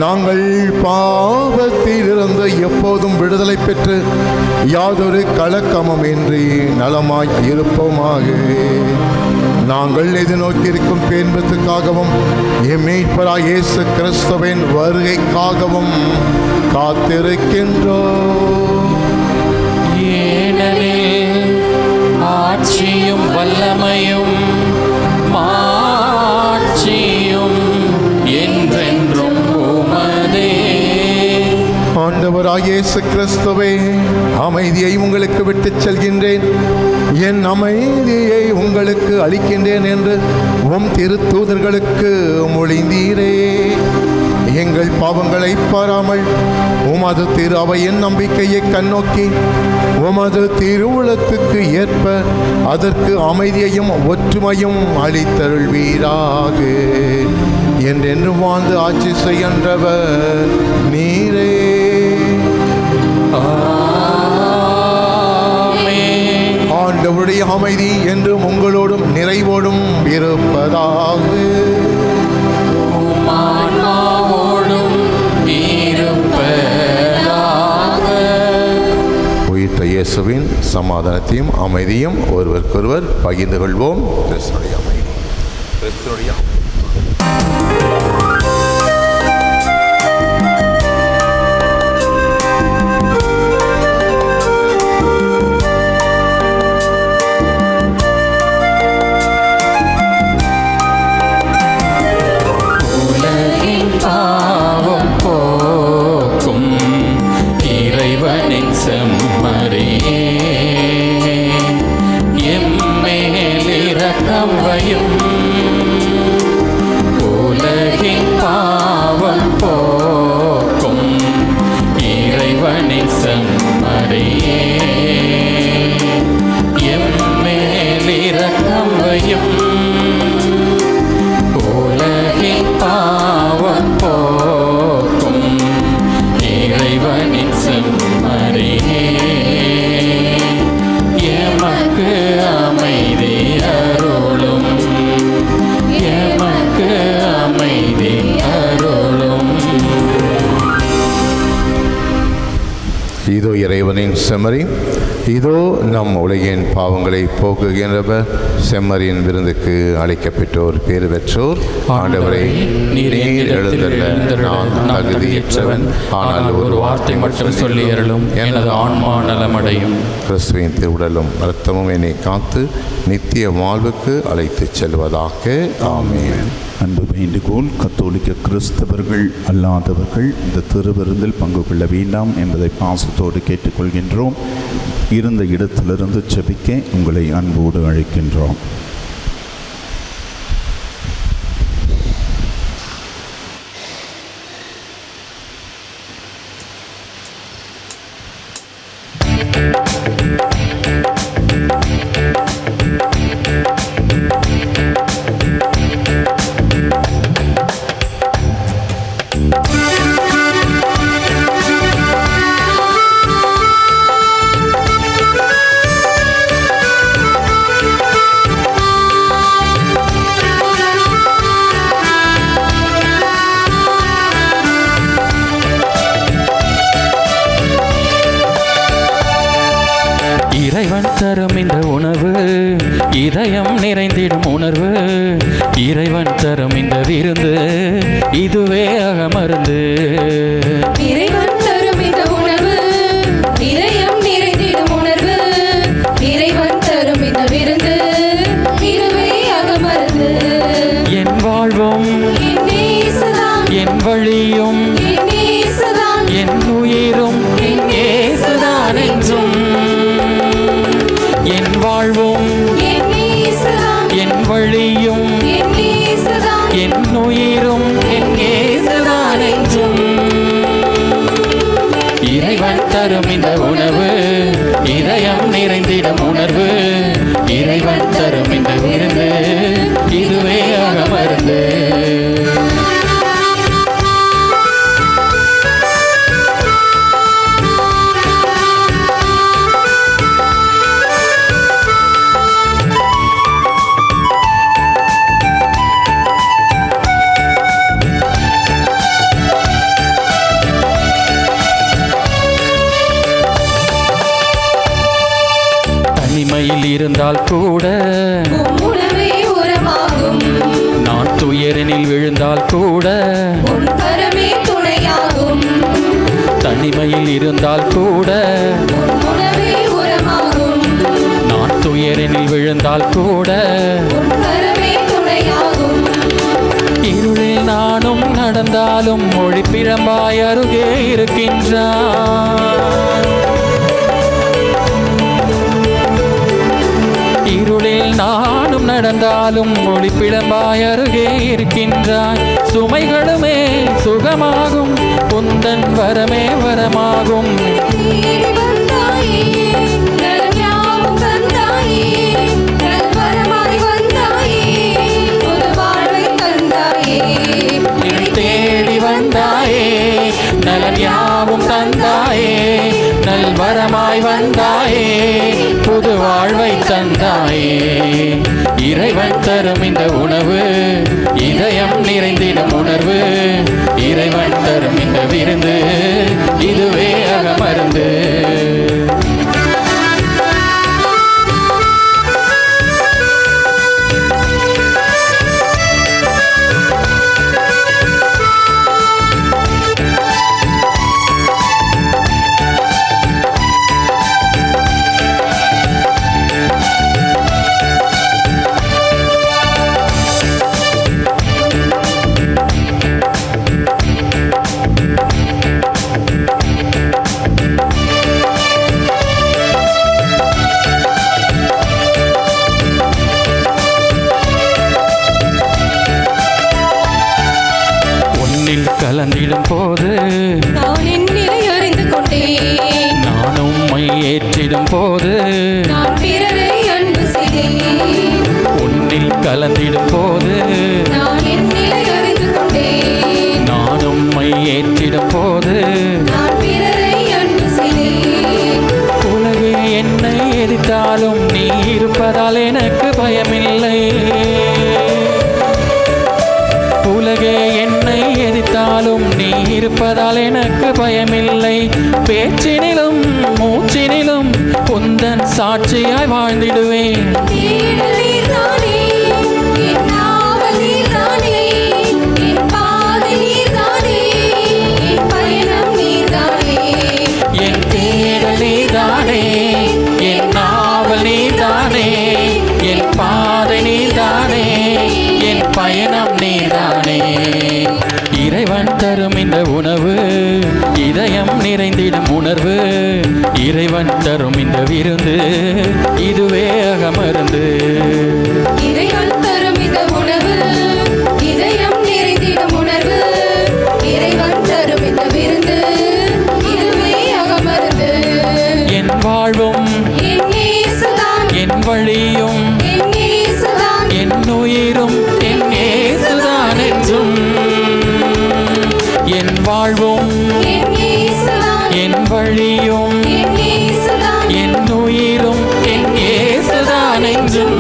நாங்கள் பாவத்திலிருந்து எப்போதும் விடுதலை பெற்று யாதொரு கலக்கமும் இன்றி நலமாய் இருப்போமாக. நாங்கள் எதிர்நோக்கியிருக்கும் பேன்பத்துக்காகவும் மீட்பராகிய இயேசு கிறிஸ்துவின் வருகைக்காகவும் காத்திருக்கின்றோம். ஏனெனில் ஆட்சியும் வல்லமையும் மாட்சியும் என்றென்றும் உமதே. ஆண்டவராகிய இயேசு கிறிஸ்துவே, அமைதியை உங்களுக்கு விட்டுச் செல்கின்றேன், என் அமைதியை உங்களுக்கு அளிக்கின்றேன் என்று உம் திருத்தூதர்களுக்கு மொழிந்தீரே. எங்கள் பாவங்களை பாராமல் உமது திரு அவையின் நம்பிக்கையை கண்ணோக்கி உமது திருவுளத்துக்கு ஏற்ப அதற்கு அமைதியையும் ஒற்றுமையும் அளித்தருள்வீராக. என்றென்று வாழ்ந்து ஆட்சி செய்கின்றவர் நீரே. ஆண்டவருடைய அமைதி என்றும் உங்களோடும் நிறைவோடும் இருப்பதாக. உயிர்த்த இயேசுவின் சமாதானத்தையும் அமைதியும் ஒருவருக்கொருவர் பகிர்ந்து கொள்வோம். கிறிஸ்துவுடைய அமைதி. கிறிஸ்துவுடைய இதோ இறைவனின் செம்மறி, இதோ நம் உலகின் பாவங்களை போக்குகின்றவர், செம்மறியின் விருந்துக்கு அழைக்கப்பட்டோர் பேறு பெற்றோர். ஆண்டவரை, நீர் எழுந்தருள நான் தகுதியற்றவன், ஆனால் ஒரு வார்த்தை மட்டும் சொல்லி அருளும், எனது ஆன்மா நலமடையும். கிறிஸ்துவின் திருவுடலும் இரத்தமும் என்னை காத்து நித்திய வாழ்வுக்கு அழைத்துச் செல்வதாக. ஆமென். அன்பு வேண்டுகோள், கத்தோலிக்க கிறிஸ்தவர்கள் அல்லாதவர்கள் இந்த திருவிருந்தில் பங்கு கொள்ள வேண்டாம் என்பதை பாசத்தோடு கேட்டுக்கொள்கின்றோம். இருந்த இடத்திலிருந்து ஜெபிக்க உங்களை அன்போடு அழைக்கின்றோம். இறைவன் தரும் இந்த உணவு இதயம் நிறைந்திடும் உணர்வு, இறைவன் தரும் இந்த விருந்து இதுவே அகமருந்து. இறைவன் தரும் இந்த உணவு இதயம் நிறைந்திடும் உணர்வு, இறைவன் தரும் இந்த விருந்து இதுவே அகமருந்து. என் வாழ்வும் என் வழியும் என் உயிரும் இயேசுதான் என்றும். என் வாழ்வும் என் வழியும் என் உயிரும் இயேசுதான் என்றும். இறைவன் தரும் இந்த உணவு இதயம் நிறைந்திடும் உணர்வு, இறைவன் தரும் இந்த விருந்து இதுவே அகமருந்து. இருந்தால் கூட உணவே உரமாகும். நான் துயரினில் விழுந்தால் கூட உன் கரமே துணையாகும். தனிமையில் இருந்தால் கூட உணவே உரமாகும். நான் துயரினில் விழுந்தால் கூட உன் கரமே துணையாகும். இருளில் நானும் நடந்தாலும் மொழி பிறம்பாய் அருகே இருக்கின்றான். இருளில் நானும் நடந்தாலும் மொழி பிளம்பாய் அருகே இருக்கின்றாய். சுமைகளுமே சுகமாகும், உந்தன் வரமே வரமாகும். தேடி வந்தாயே, நலம் யாவும் தந்தாயே, நல்வரமாய் வந்தாயே, புது வாழ்வை தந்தாயே. என்னை தேடி வந்தாயே, நலன் யாவும் தந்தாயே, நல்வரமாய் வந்தாயே, புது வாழ்வை தந்தாயே. இறைவன் தரும் இந்த உணவு இதயம் நிறைந்திடும் உணர்வு. இறைவன் தரும் இந்த விருந்து இதுவே அகமருந்து. கலந்திடும் போது நான் என் நிலை அறிந்து கொண்டேன். நான் உம்மை ஏற்றிடும் போது நான் பிறரை அன்பு செய்தேன். உன்னில் கலந்திடும் போது நான் என் நிலை அறிந்து கொண்டேன். நான் உம்மை ஏற்றிடும் போது நான் பிறரை அன்பு செய்தேன். உலகே என்னை எதிர்த்தாலும் நீ இருப்பதால் எனக்கு பயமில்லை. உலகே என்னை எதிர்த்தாலும் நீ இருப்பதால் எனக்கு பயமில்லை. பேச்சினிலும் மூச்சினிலும் உந்தன் சாட்சியாய் வாழ்ந்திடுவேன். தேடல் நீர்தானே, என் நாவல் நீர்தானே, என் பாதை நீர்தானே, என் பயணம் நீர்தானே. என் தேடல் நீதானே, என் நாவல் நீதானே, என் பாதை நீதானே, என் பயணம் நீதானே. இறைவன் தரும் இந்த உணவு இதயம் நிறைந்திடும் உணர்வு. இறைவன் தரும் இந்த விருந்து இதுவே அகமருந்து. இறைவன் தரும் இந்த உணவு இதயம் நிறைந்திடும் உணர்வு. இறைவன் தரும் இந்த விருந்து இதுவே அகமருந்து. என் வாழ்வும் என் இயேசுதான், என் வழியும் என் இயேசுதான், என் உயிரும் என் இயேசுதான் என்றும். என் வாழ்வும் என் இயேசுதான், என் வழியும் என் இயேசுதான், என் உயிரும் என் இயேசுதான் என்றும்.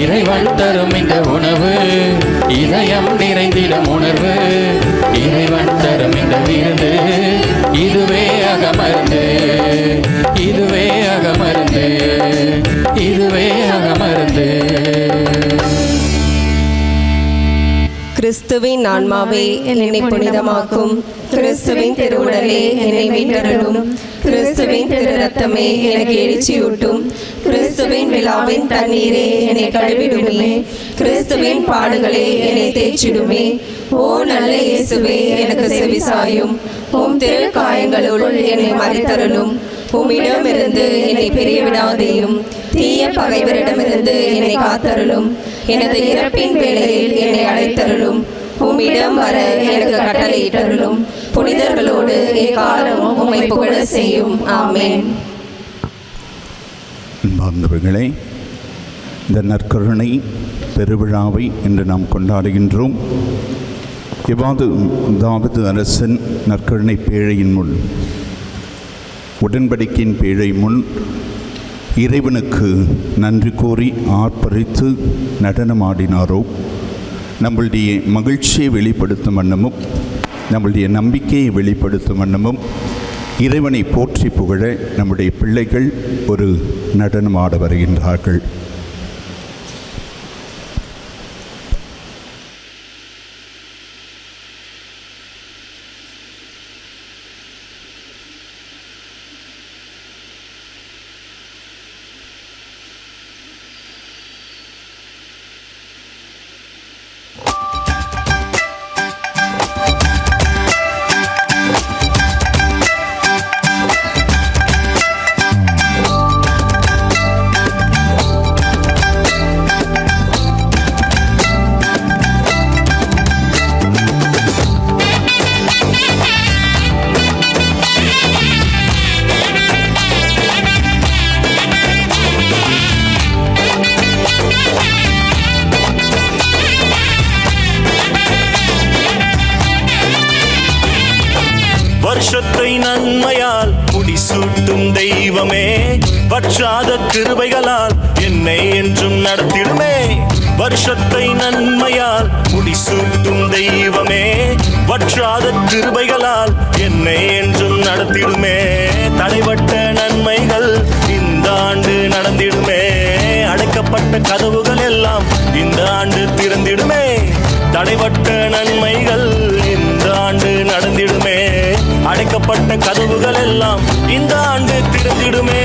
இறைவன் தரும் இந்த உணவு இதயம் நிறைந்திடும் உணர்வு. இறைவன் தரும் இந்த விருந்து இதுவே அகமருந்து. இதுவே அகமருந்து. இதுவே அகமருந்து. கிறிஸ்துவின் ஆன்மாவே என்னை புனிதமாக்கும். கிறிஸ்துவின் திருவுடலே என்னை மீட்டருளும். கிறிஸ்துவின் திரு ரத்தமே எனக்கு எழுச்சியூட்டும். கிறிஸ்துவின் விழாவின் தண்ணீரே என்னை கழுவிடுமே. கிறிஸ்துவின் பாடுகளே என்னை தேய்ச்சிடுமே. ஓ நல்ல இயேசுவே எனக்கு செவிசாயும். உம் திரு காயங்களுள் என்னை மறைத்தருளும். உம்மிடமிருந்து என்னை பிரியவிடாதேயும். தீய பகைவரிடமிருந்து என்னை காத்தருளும். எனது இறப்பின் வேளையில் என்னை அழைத்தருளும். உம்மிடம் வர எனக்கு கட்டளையிட்டருளும். புனிதர்களோடு எக்காலம் உம்மை புகழ செய்யும். ஆமென். அன்பார்ந்தவர்களே, இந்த நற்கருணை பெருவிழாவை இன்று நாம் கொண்டாடுகின்றோம். தாவீது அரசன் நற்கருணை பேழையின் முன், உடன்படிக்கையின் பேழை முன் இறைவனுக்கு நன்றி கூறி ஆர்ப்பரித்து நடனமாடினாரோ, நம்மளுடைய மகிழ்ச்சியை வெளிப்படுத்தும் வண்ணமும் நம்மளுடைய நம்பிக்கையை வெளிப்படுத்தும் வண்ணமும் இறைவனை போற்றி புகழ நம்முடைய பிள்ளைகள் ஒரு நடனமாட வருகின்றார்கள். வருஷத்தை நன்மையால் முடிசூட்டும் தெய்வமே, வற்றாத கிருபைகளால் என்னை என்றும் நடத்திடுமே. வருஷத்தை நன்மையால் முடிசூட்டும் தெய்வமே, வற்றாத கிருபைகளால் என்னை என்றும் நடத்திடுமே. தடைபட்ட நன்மைகள் இந்த ஆண்டு நடந்திடுமே, அடைக்கப்பட்ட கதவுகள் எல்லாம் இந்த ஆண்டு திறந்திடுமே. தடைபட்ட நன்மைகள் இந்த ஆண்டு நடந்திடுமே, அடைக்கப்பட்ட கதவுகள் எல்லாம் இந்த ஆண்டு திறந்திடுமே.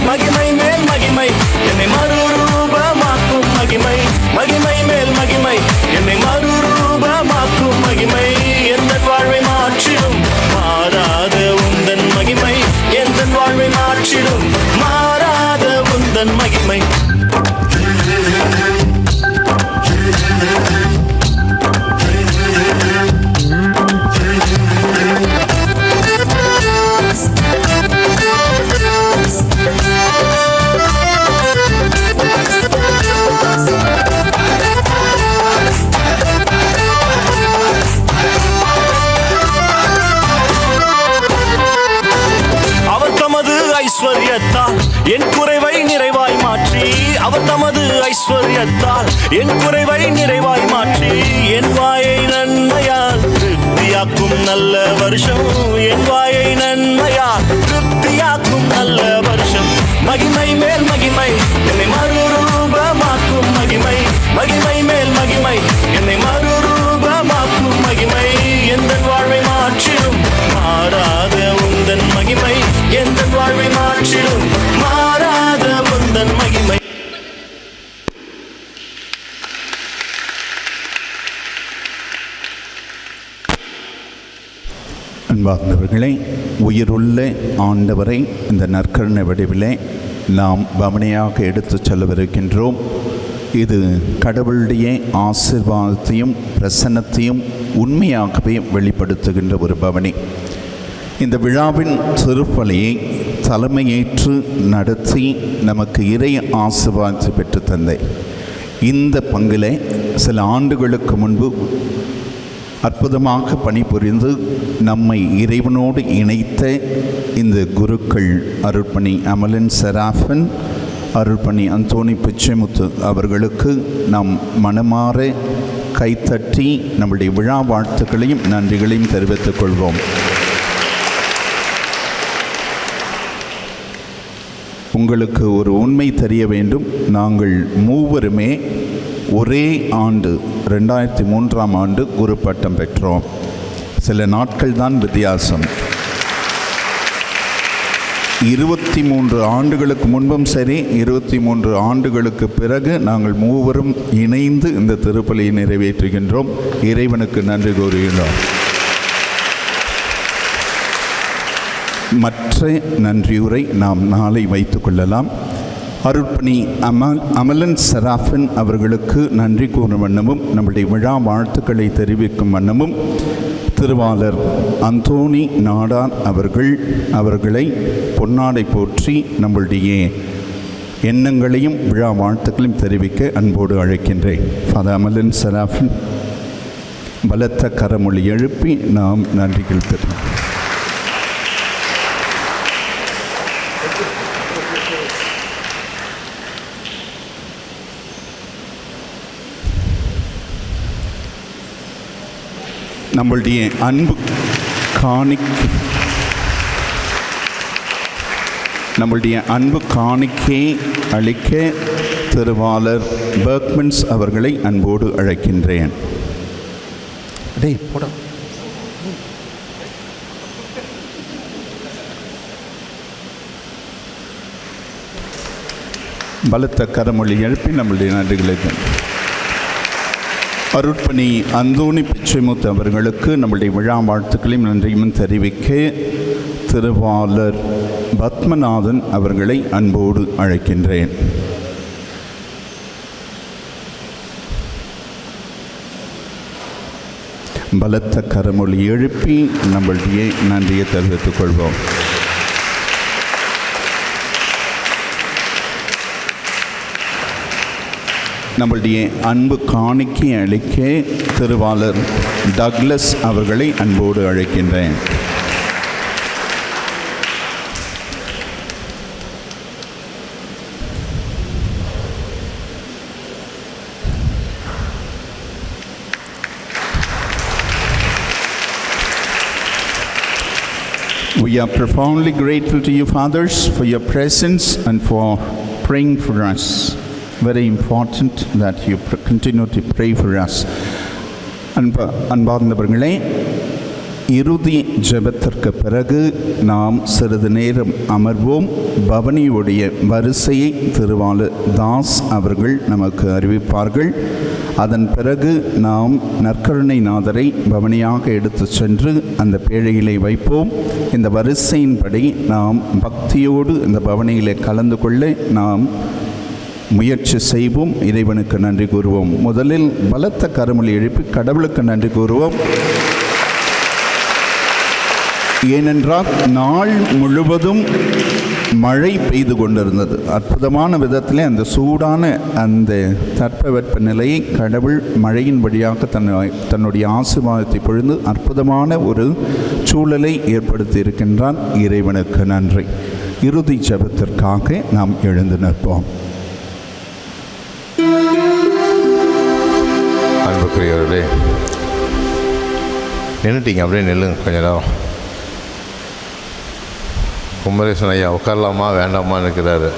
மகிமை மேல் மகிமை என்னை மறுரூபமாக்கும் மகிமை, மகிமை மேல் மகிமை என்னை மறுரூபமாக்கும் மகிமை. எந்த வாழ்வை மாற்றிடும் மாறாத உந்தன் மகிமை, எந்த வாழ்வை மாற்றிடும் மாறாத உந்தன் மகிமை. ஐஸ்வர்யத்தால் என் குறைவை நிறைவாய் மாற்றி, அவர் தமது ஐஸ்வர்யத்தால் என் குறைவை நிறைவாய் மாற்றி, என் வாயை நன்மையால் திருப்தியாக்கும் நல்ல வருஷம், என் வாயை நன்மையால் திருப்தியாக்கும் நல்ல வருஷம். மகிமை மேல் மகிமை என்னை மறுரூபமாக்கும் மகிமை, மகிமை மேல் மகிமை என்னை மறுரூபமாக்கும் மகிமை. எந்த வாழ்வை மாற்றிடும் மாறாத உந்தன் மகிமை, எந்த வாழ்வை மாற்றிடும் மாறாத உந்தன் மகிமை. அன்பார்ந்தவர்களே, உயிருள்ள ஆண்டவரை இந்த நற்கருணை வடிவிலே நாம் பவனியாக எடுத்துச் செல்லவிருக்கின்றோம். இது கடவுளுடைய ஆசீர்வாதத்தையும் பிரசன்னத்தையும் உண்மையாகவே வெளிப்படுத்துகின்ற ஒரு பவனி. இந்த விழாவின் திருப்பலியை தலைமையேற்று நடத்தி நமக்கு இறை ஆசீர்வாதத்தை பெற்று தந்தை இந்த பங்கில் சில ஆண்டுகளுக்கு முன்பு அற்புதமாக பணிபுரிந்து நம்மை இறைவனோடு இணைத்த இந்த குருக்கள் அருட்பணி அமலன் செராஃபன், அருட்பணி அந்தோணி பிச்சைமுத்து அவர்களுக்கு நாம் மனமாற கைத்தட்டி நம்முடைய விழா வாழ்த்துக்களையும் நன்றிகளையும் தெரிவித்துக் கொள்வோம். உங்களுக்கு ஒரு உண்மை தெரிய வேண்டும். நாங்கள் மூவருமே ஒரே ஆண்டு 2003ஆம் ஆண்டு குரு பட்டம் பெற்றோம். சில நாட்கள் தான் வித்தியாசம். 23 ஆண்டுகளுக்கு முன்பும் சரி, 23 ஆண்டுகளுக்கு பிறகு நாங்கள் மூவரும் இணைந்து இந்த திருப்பலியை நிறைவேற்றுகின்றோம். இறைவனுக்கு நன்றி கூறுகிறோம். மற்ற நன்றியுரை நாம் நாளை வைத்து கொள்ளலாம். அருட்பணி அமலன் செராஃபின் அவர்களுக்கு நன்றி கூறும் வண்ணமும் நம்முடைய விழா வாழ்த்துக்களை தெரிவிக்கும் வண்ணமும் திருவாளர் அந்தோணி நாடார் அவர்களை பொன்னாடை போற்றி நம்முடைய எண்ணங்களையும் விழா வாழ்த்துக்களையும் தெரிவிக்க அன்போடு அழைக்கின்றேன். ஃபாதர் அமலன் செராஃபின் பலத்த கரமொழி எழுப்பி நாம் நன்றிகள் பெறுவோம். நம்முடைய அன்பு நம்முடைய அன்பு காணிக்கை அளிக்க திருவாளர் பெர்க்மன்ஸ் அவர்களை அன்போடு அழைக்கின்றேன். டேய் போட. பலத்த கரமொழி எழுப்பி நம்முடைய நன்றிகளை அருட்பணி அந்தோணி பிச்சைமுத்து அவர்களுக்கு நம்முடைய விழா வாழ்த்துக்களையும் நன்றியும் தெரிவிக்க திருவாளர் பத்மநாதன் அவர்களை அன்போடு அழைக்கின்றேன். பலத்த கரமொழி எழுப்பி நம்மளுடைய நன்றியை தெரிவித்துக் கொள்வோம். நம்முடைய அன்பு காணிக்கை அளிக்க திருவாளர் டக்ளஸ் அவர்களை அன்போடு அழைக்கின்றேன். We are profoundly grateful to you, fathers, for your presence and for praying for us. Very important that you continue to pray for us. அன்பார்ந்தவர்களே, இறுதி ஜெபத்திற்கு பிறகு நாம் சிறிது நேரம் அமர்வோம். பவனியுடைய வரிசையை திருவாளர் தாஸ் அவர்கள் நமக்கு அறிவிப்பார்கள். அதன் பிறகு நாம் நற்கருணை நாதரை பவனியாக எடுத்து சென்று அந்த பேழையிலே வைப்போம். இந்த வரிசையின்படி நாம் பக்தியோடு இந்த பவனியிலே கலந்து கொள்ள நாம் முயற்சி செய்வோம். இறைவனுக்கு நன்றி கூறுவோம். முதலில் பலத்த கரமொழி எழுப்பி கடவுளுக்கு நன்றி கூறுவோம். ஏனென்றால் நாள் முழுவதும் மழை பெய்து கொண்டிருந்தது. அற்புதமான விதத்திலே அந்த சூடான அந்த தட்பவெப்ப நிலையை கடவுள் மழையின் வழியாக தன்னுடைய ஆசீர்வாதத்தை பொழிந்து அற்புதமான ஒரு சூழலை ஏற்படுத்தி இருக்கின்றான். இறைவனுக்கு நன்றி. இறுதி ஜெபத்திற்காக நாம் எழுந்து நிற்போம். அன்புக்குரியவர்களே, நின்றுட்டீங்க, அப்படியே நில்லுங்க கொஞ்ச நேரம். குமரேசன் ஐயா உட்காரலாமா வேண்டாமான்னு இருக்கிறாரு.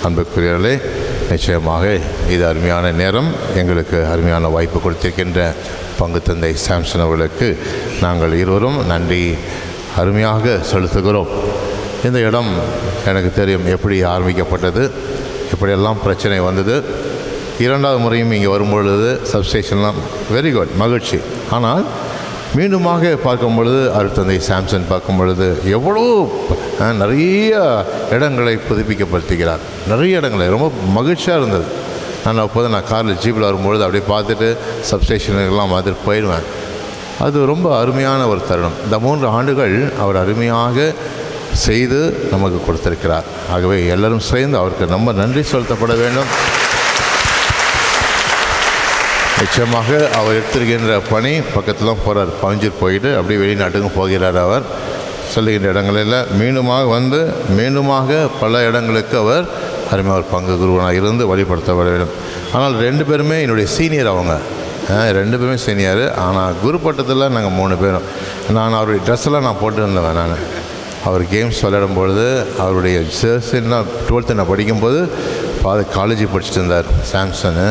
அன்புக்குரியவர்களே, நிச்சயமாக இது அருமையான நேரம். எங்களுக்கு அருமையான வாய்ப்பு கொடுத்திருக்கின்ற பங்கு தந்தை சாம்சன் அவர்களுக்கு நாங்கள் இருவரும் நன்றி அருமையாக செலுத்துகிறோம். இந்த இடம் எனக்கு தெரியும் எப்படி ஆரம்பிக்கப்பட்டது, எப்படியெல்லாம் பிரச்சனை வந்தது. இரண்டாவது முறையும் இங்கே வரும்பொழுது சப்ஸ்டேஷன்லாம் வெரி குட், மகிழ்ச்சி. ஆனால் மீண்டுமாக பார்க்கும் பொழுது அருட்தந்தை சாம்சன் பார்க்கும் பொழுது எவ்வளோ நிறைய இடங்களை புதுப்பிக்கப்படுத்துகிறார். நிறைய இடங்களை ரொம்ப மகிழ்ச்சியாக இருந்தது. நான் அப்போது நான் காரில் ஜீப்பில் வரும்பொழுது அப்படியே பார்த்துட்டு சப்ஸ்டேஷனுக்கெல்லாம் பார்த்துட்டு போயிடுவேன். அது ரொம்ப அருமையான ஒரு தருணம். இந்த 3 ஆண்டுகள் அவர் அருமையாக செய்து நமக்கு கொடுத்திருக்கிறார். ஆகவே எல்லோரும் சேர்ந்து அவருக்கு ரொம்ப நன்றி செலுத்தப்பட வேண்டும். நிச்சயமாக அவர் எடுத்திருக்கின்ற பணி பக்கத்தில் போகிறார். பஞ்சூர் போயிட்டு அப்படியே வெளிநாட்டுக்கும் போகிறார். அவர் சொல்லுகின்ற இடங்களில் மீண்டுமாக பல இடங்களுக்கு அவர் அருமையாக ஒரு பங்கு குருவனாக இருந்து வழிபடுத்தப்பட வேண்டும். ஆனால் 2 பேருமே என்னுடைய சீனியர். அவங்க 2 பேருமே சீனியர். ஆனால் குரு பட்டத்தில் நாங்கள் 3 பேரும். நான் அவருடைய ட்ரெஸ்ஸெல்லாம் நான் போட்டுருந்தேன். நான் அவர் கேம்ஸ் விளையாடும் பொழுது அவருடைய ஜெர்சின்னா 12th நான் படிக்கும்போது காலேஜ் படிச்சுட்டு இருந்தார் சாம்சனு.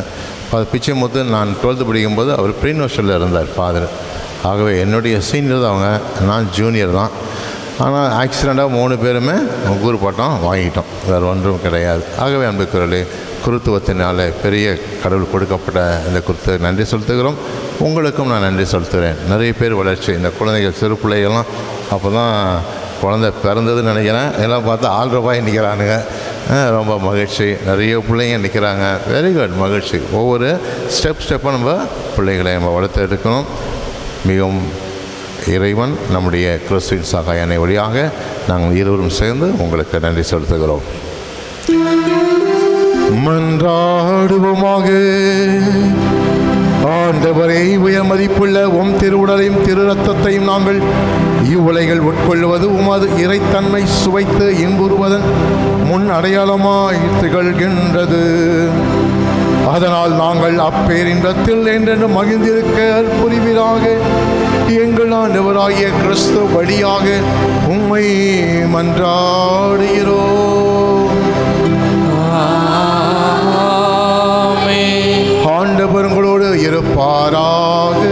பிச்சைமுத்து நான் 12th படிக்கும்போது அவர் ப்ரீ நர்சரியில் இருந்தார் ஃபாதர். ஆகவே என்னுடைய சீனியர் தான் அவங்க, நான் ஜூனியர் தான். ஆனால் ஆக்சிடெண்ட்டாக 3 பேருமே குரு பட்டம் வாங்கிட்டோம், வேறு ஒன்றும் கிடையாது. ஆகவே அன்புக்குரியவர்களே, குருத்துவத்தினால் பெரிய கடவுள் கொடுக்கப்பட்ட இந்த குருத்துக்கு நன்றி செலுத்துகிறோம். உங்களுக்கும் நான் நன்றி செலுத்துகிறேன். நிறைய பேர் வளர்ச்சி, இந்த குழந்தைகள் சிறு பிள்ளைகள்லாம் அப்போ தான் குழந்தை பிறந்ததுன்னு நினைக்கிறேன். எல்லாம் பார்த்தா 4 ரூபாய் நிற்கிறானுங்க. ரொம்ப மகிழ்ச்சி. நிறைய பிள்ளைங்க நிற்கிறாங்க. வெரி குட், மகிழ்ச்சி. ஒவ்வொரு ஸ்டெப்பாக நம்ம பிள்ளைகளை நம்ம வளர்த்து எடுக்கணும். மிகவும் இறைவன் நம்முடைய கிறிஸ்துவின் சகாயனை வழியாக நாங்கள் இருவரும் சேர்ந்து உங்களுக்கு நன்றி செலுத்துகிறோம். மன்றாடுவோமாக. ஆண்டவரே, உயர் மதிப்புள்ள உம் திருவுடலையும் திரு ரத்தத்தையும் நாங்கள் இவ்வுலகில் உட்கொள்வது உமது இறைத்தன்மை சுவைத்து இன்புறுவதன் முன் அடையாளமாய் திகழ்கின்றது. அதனால் நாங்கள் அப்பேரின்பத்தில் என்றென்று மகிழ்ந்திருக்க புரிவீராக. எங்கள் ஆண்டவராகிய கிறிஸ்து வழியாக உம்மை மன்றாடுகிறோம். ஆண்டவர் உங்களோடு இருப்பாராக.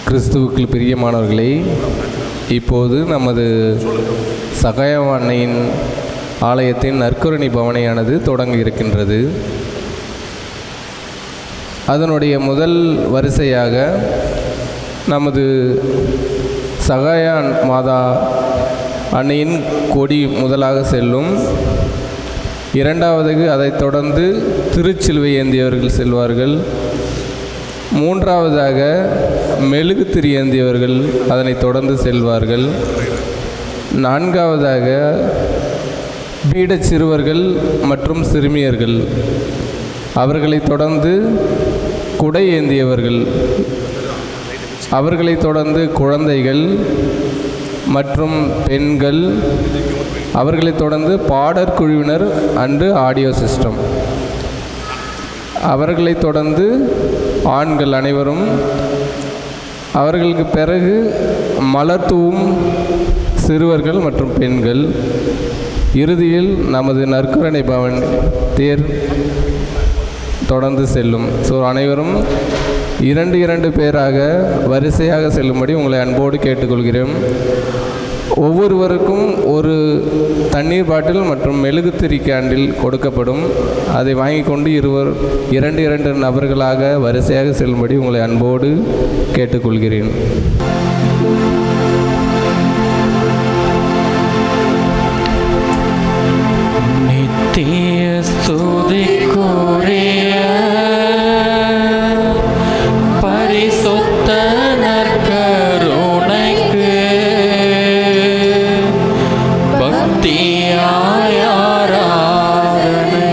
கிறிஸ்துவுக்குள் பிரியமானவர்களே, இப்போது நமது சகாய அன்னையின் ஆலயத்தின் நற்கருணை பவனையானது தொடங்க இருக்கின்றது. அதனுடைய முதல் வரிசையாக நமது சகாய மாதா அன்னையின் கொடி முதலாக செல்லும். இரண்டாவது அதைத் தொடர்ந்து திருச்சிலுவை ஏந்தியவர்கள் செல்வார்கள். மூன்றாவதாக மெழுகு திரி ஏந்தியவர்கள் அதனைத் தொடர்ந்து செல்வார்கள். நான்காவதாக பீடச் சிறுவர்கள் மற்றும் சிறுமியர்கள், அவர்களைத் தொடர்ந்து குடை ஏந்தியவர்கள், அவர்களைத் தொடர்ந்து குழந்தைகள் மற்றும் பெண்கள், அவர்களைத் தொடர்ந்து பாடற் குழுவினர் அண்டு ஆடியோ சிஸ்டம், அவர்களைத் தொடர்ந்து ஆண்கள் அனைவரும், அவர்களுக்கு பிறகு மலர் தூவும் சிறுவர்கள் மற்றும் பெண்கள், இறுதியில் நமது நற்கருணை பவன் தேர் தொடர்ந்து செல்லும். ஸோ அனைவரும் இரண்டு பேராக வரிசையாக செல்லும்படி உங்களை அன்போடு கேட்டுக்கொள்கிறேன். ஒவ்வொருவருக்கும் ஒரு தண்ணீர் பாட்டில் மற்றும் மெழுகுத்திரி கேண்டில் கொடுக்கப்படும். அதை வாங்கி கொண்டு இரண்டு நபர்களாக வரிசையாக செல்லும்படி உங்களை அன்போடு கேட்டுக்கொள்கிறேன். நித்திய ஸ்துதிக்குரிய பரிசுத்த நற்கருணைக்கு பக்தியாய் ஆராதனை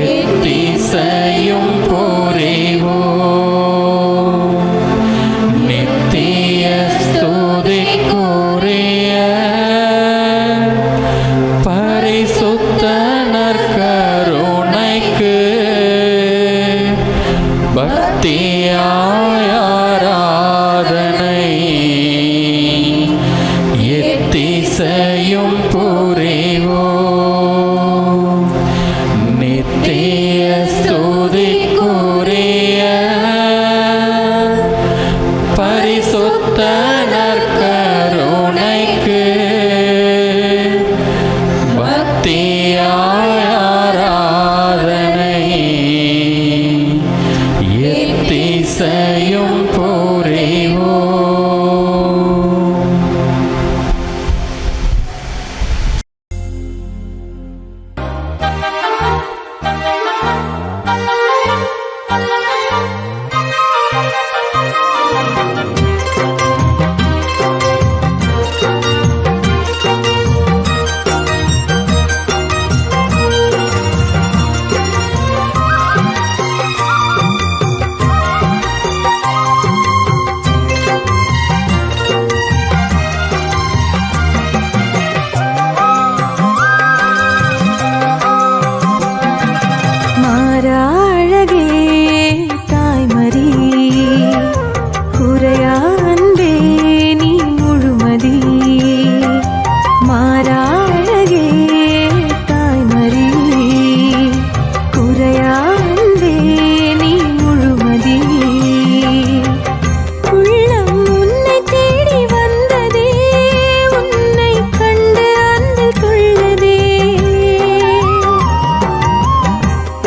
எத்திசையும் புரிவோம். நித்திய ஸ்துதிக்குரிய பரிசுத்த நற்கருணைக்கு பக்தியாய் ஆராதனை எத்திசையும் புரிவோம். நித்திய ஸ்துதிக்குரிய பரிசுத்த நற்கருணைக்கு பக்தியாய் ஆராதனை எத்திசையும் புரிவோம்.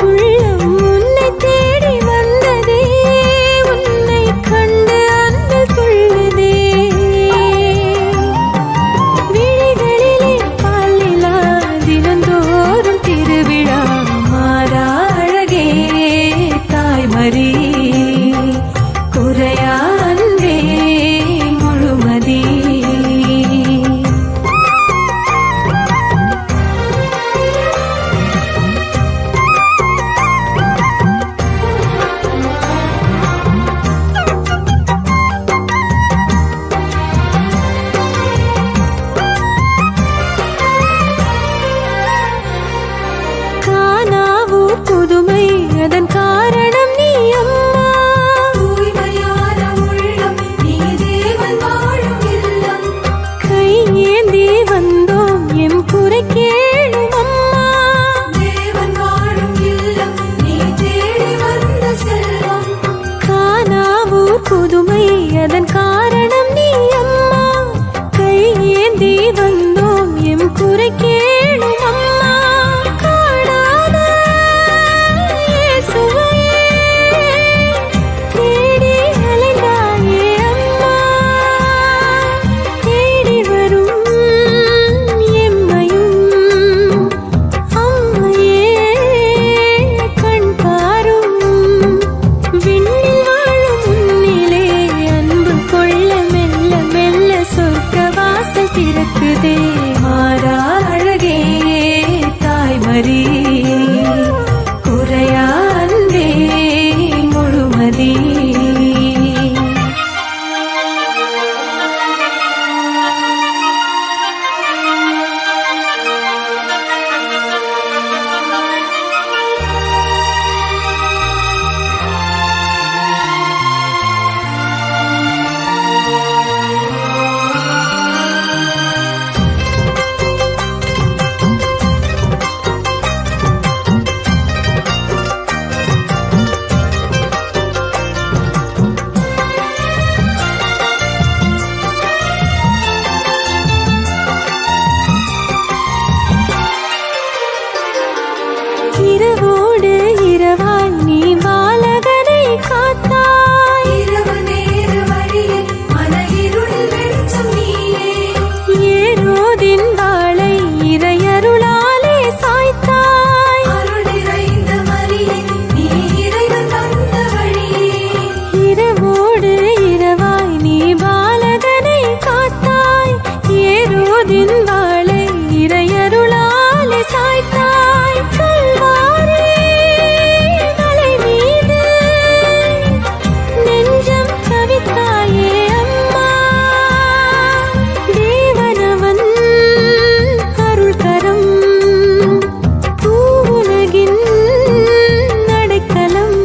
உள்ளம் புதுமை அதன் காரணம் நீ அம்மா. தூய்மையான உள்ளம் நீ தேவன் வாழும் இல்லம். கையேந்தி வந்தோம் எம் குறை கேளும் அம்மா. தேவன் வாழும் இல்லம் நீ தேடி வந்த செல்வம். காணாவூர் புதுமை அதன் காரணம் நீ அம்மா. கையேந்தி வந்தோம் எம் குறை கேளும் அம்மா. காணாத இயேசுவையே தேடி அலைந்தாயே அம்மா. தேடி வரும் எம்மையும் அம்மையே கண் பாரும். விண்ணில் வாழும் உன்னிலே அன்பு கொள்ள மெல்ல மெல்ல சொர்க்க வாசல் திறக்குதே. மாறா அழகே தாய்மரி குறையா அன்பே முழுமதி. இரவோடு இரவாய் நீ பாலகனை காத்தாய். இரவு நேர வழியில் மனஇருளில் வெளிச்சம் நீயே. ஏரோதின் வாளை இறையருளாலே சாய்த்தாய். அருள் நிறைந்த மரியே நீ இறைவன் வந்த வழியே. இரவோடு இரவாய் நீ பாலகனை காத்தாய். ஏரோதின் வாளை இறையருளாலே சாய்த்தாய். கல்வாரி மலை மீது நெஞ்சம் தவித்தாயே அம்மா. தேவனவன் அருள்கரம் பூவுலகின் அடைக்கலம்.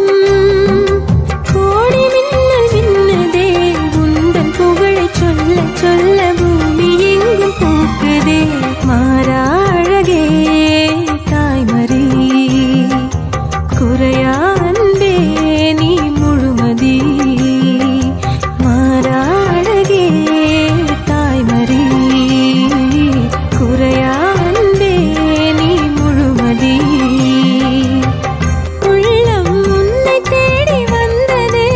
கோடி மின்னல் மின்னதே உந்தன் புகழை சொல்ல சொல்ல பூமி எங்கும் பூக்குதே. மாறா அழகே தாய்மரி குறையா அன்பே நீ முழுமதி. மாறா அழகே தாய்மரி குறையா அன்பே நீ முழுமதி. உள்ளம் உன்னை தேடி வந்ததே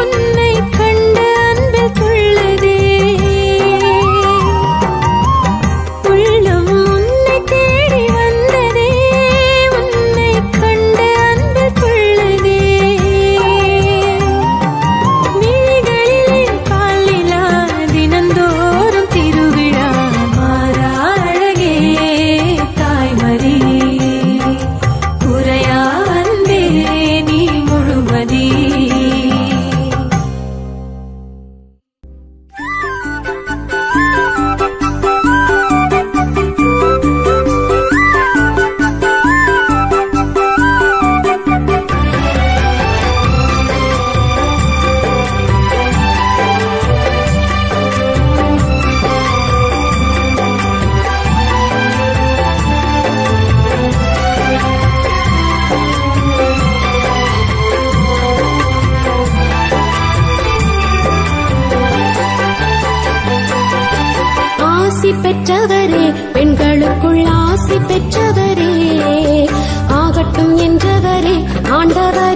உன்னை கண்ட அன்பில் துள்ளதே. உள்ளம் உன்னை தேடி வந்ததே உன்னை கண்ட அன்பில் துள்ளதே. விழிகளிலே பாலிலா தினந்தோறும் திருவிழா. மாறா அழகே தாய்மரி குறையா அன்பே நீ முழுமதி. ஆசி பெற்றவரே பெண்களுக்குள் ஆசி பெற்றவரே ஆகட்டும் என்றவரே ஆண்டவரே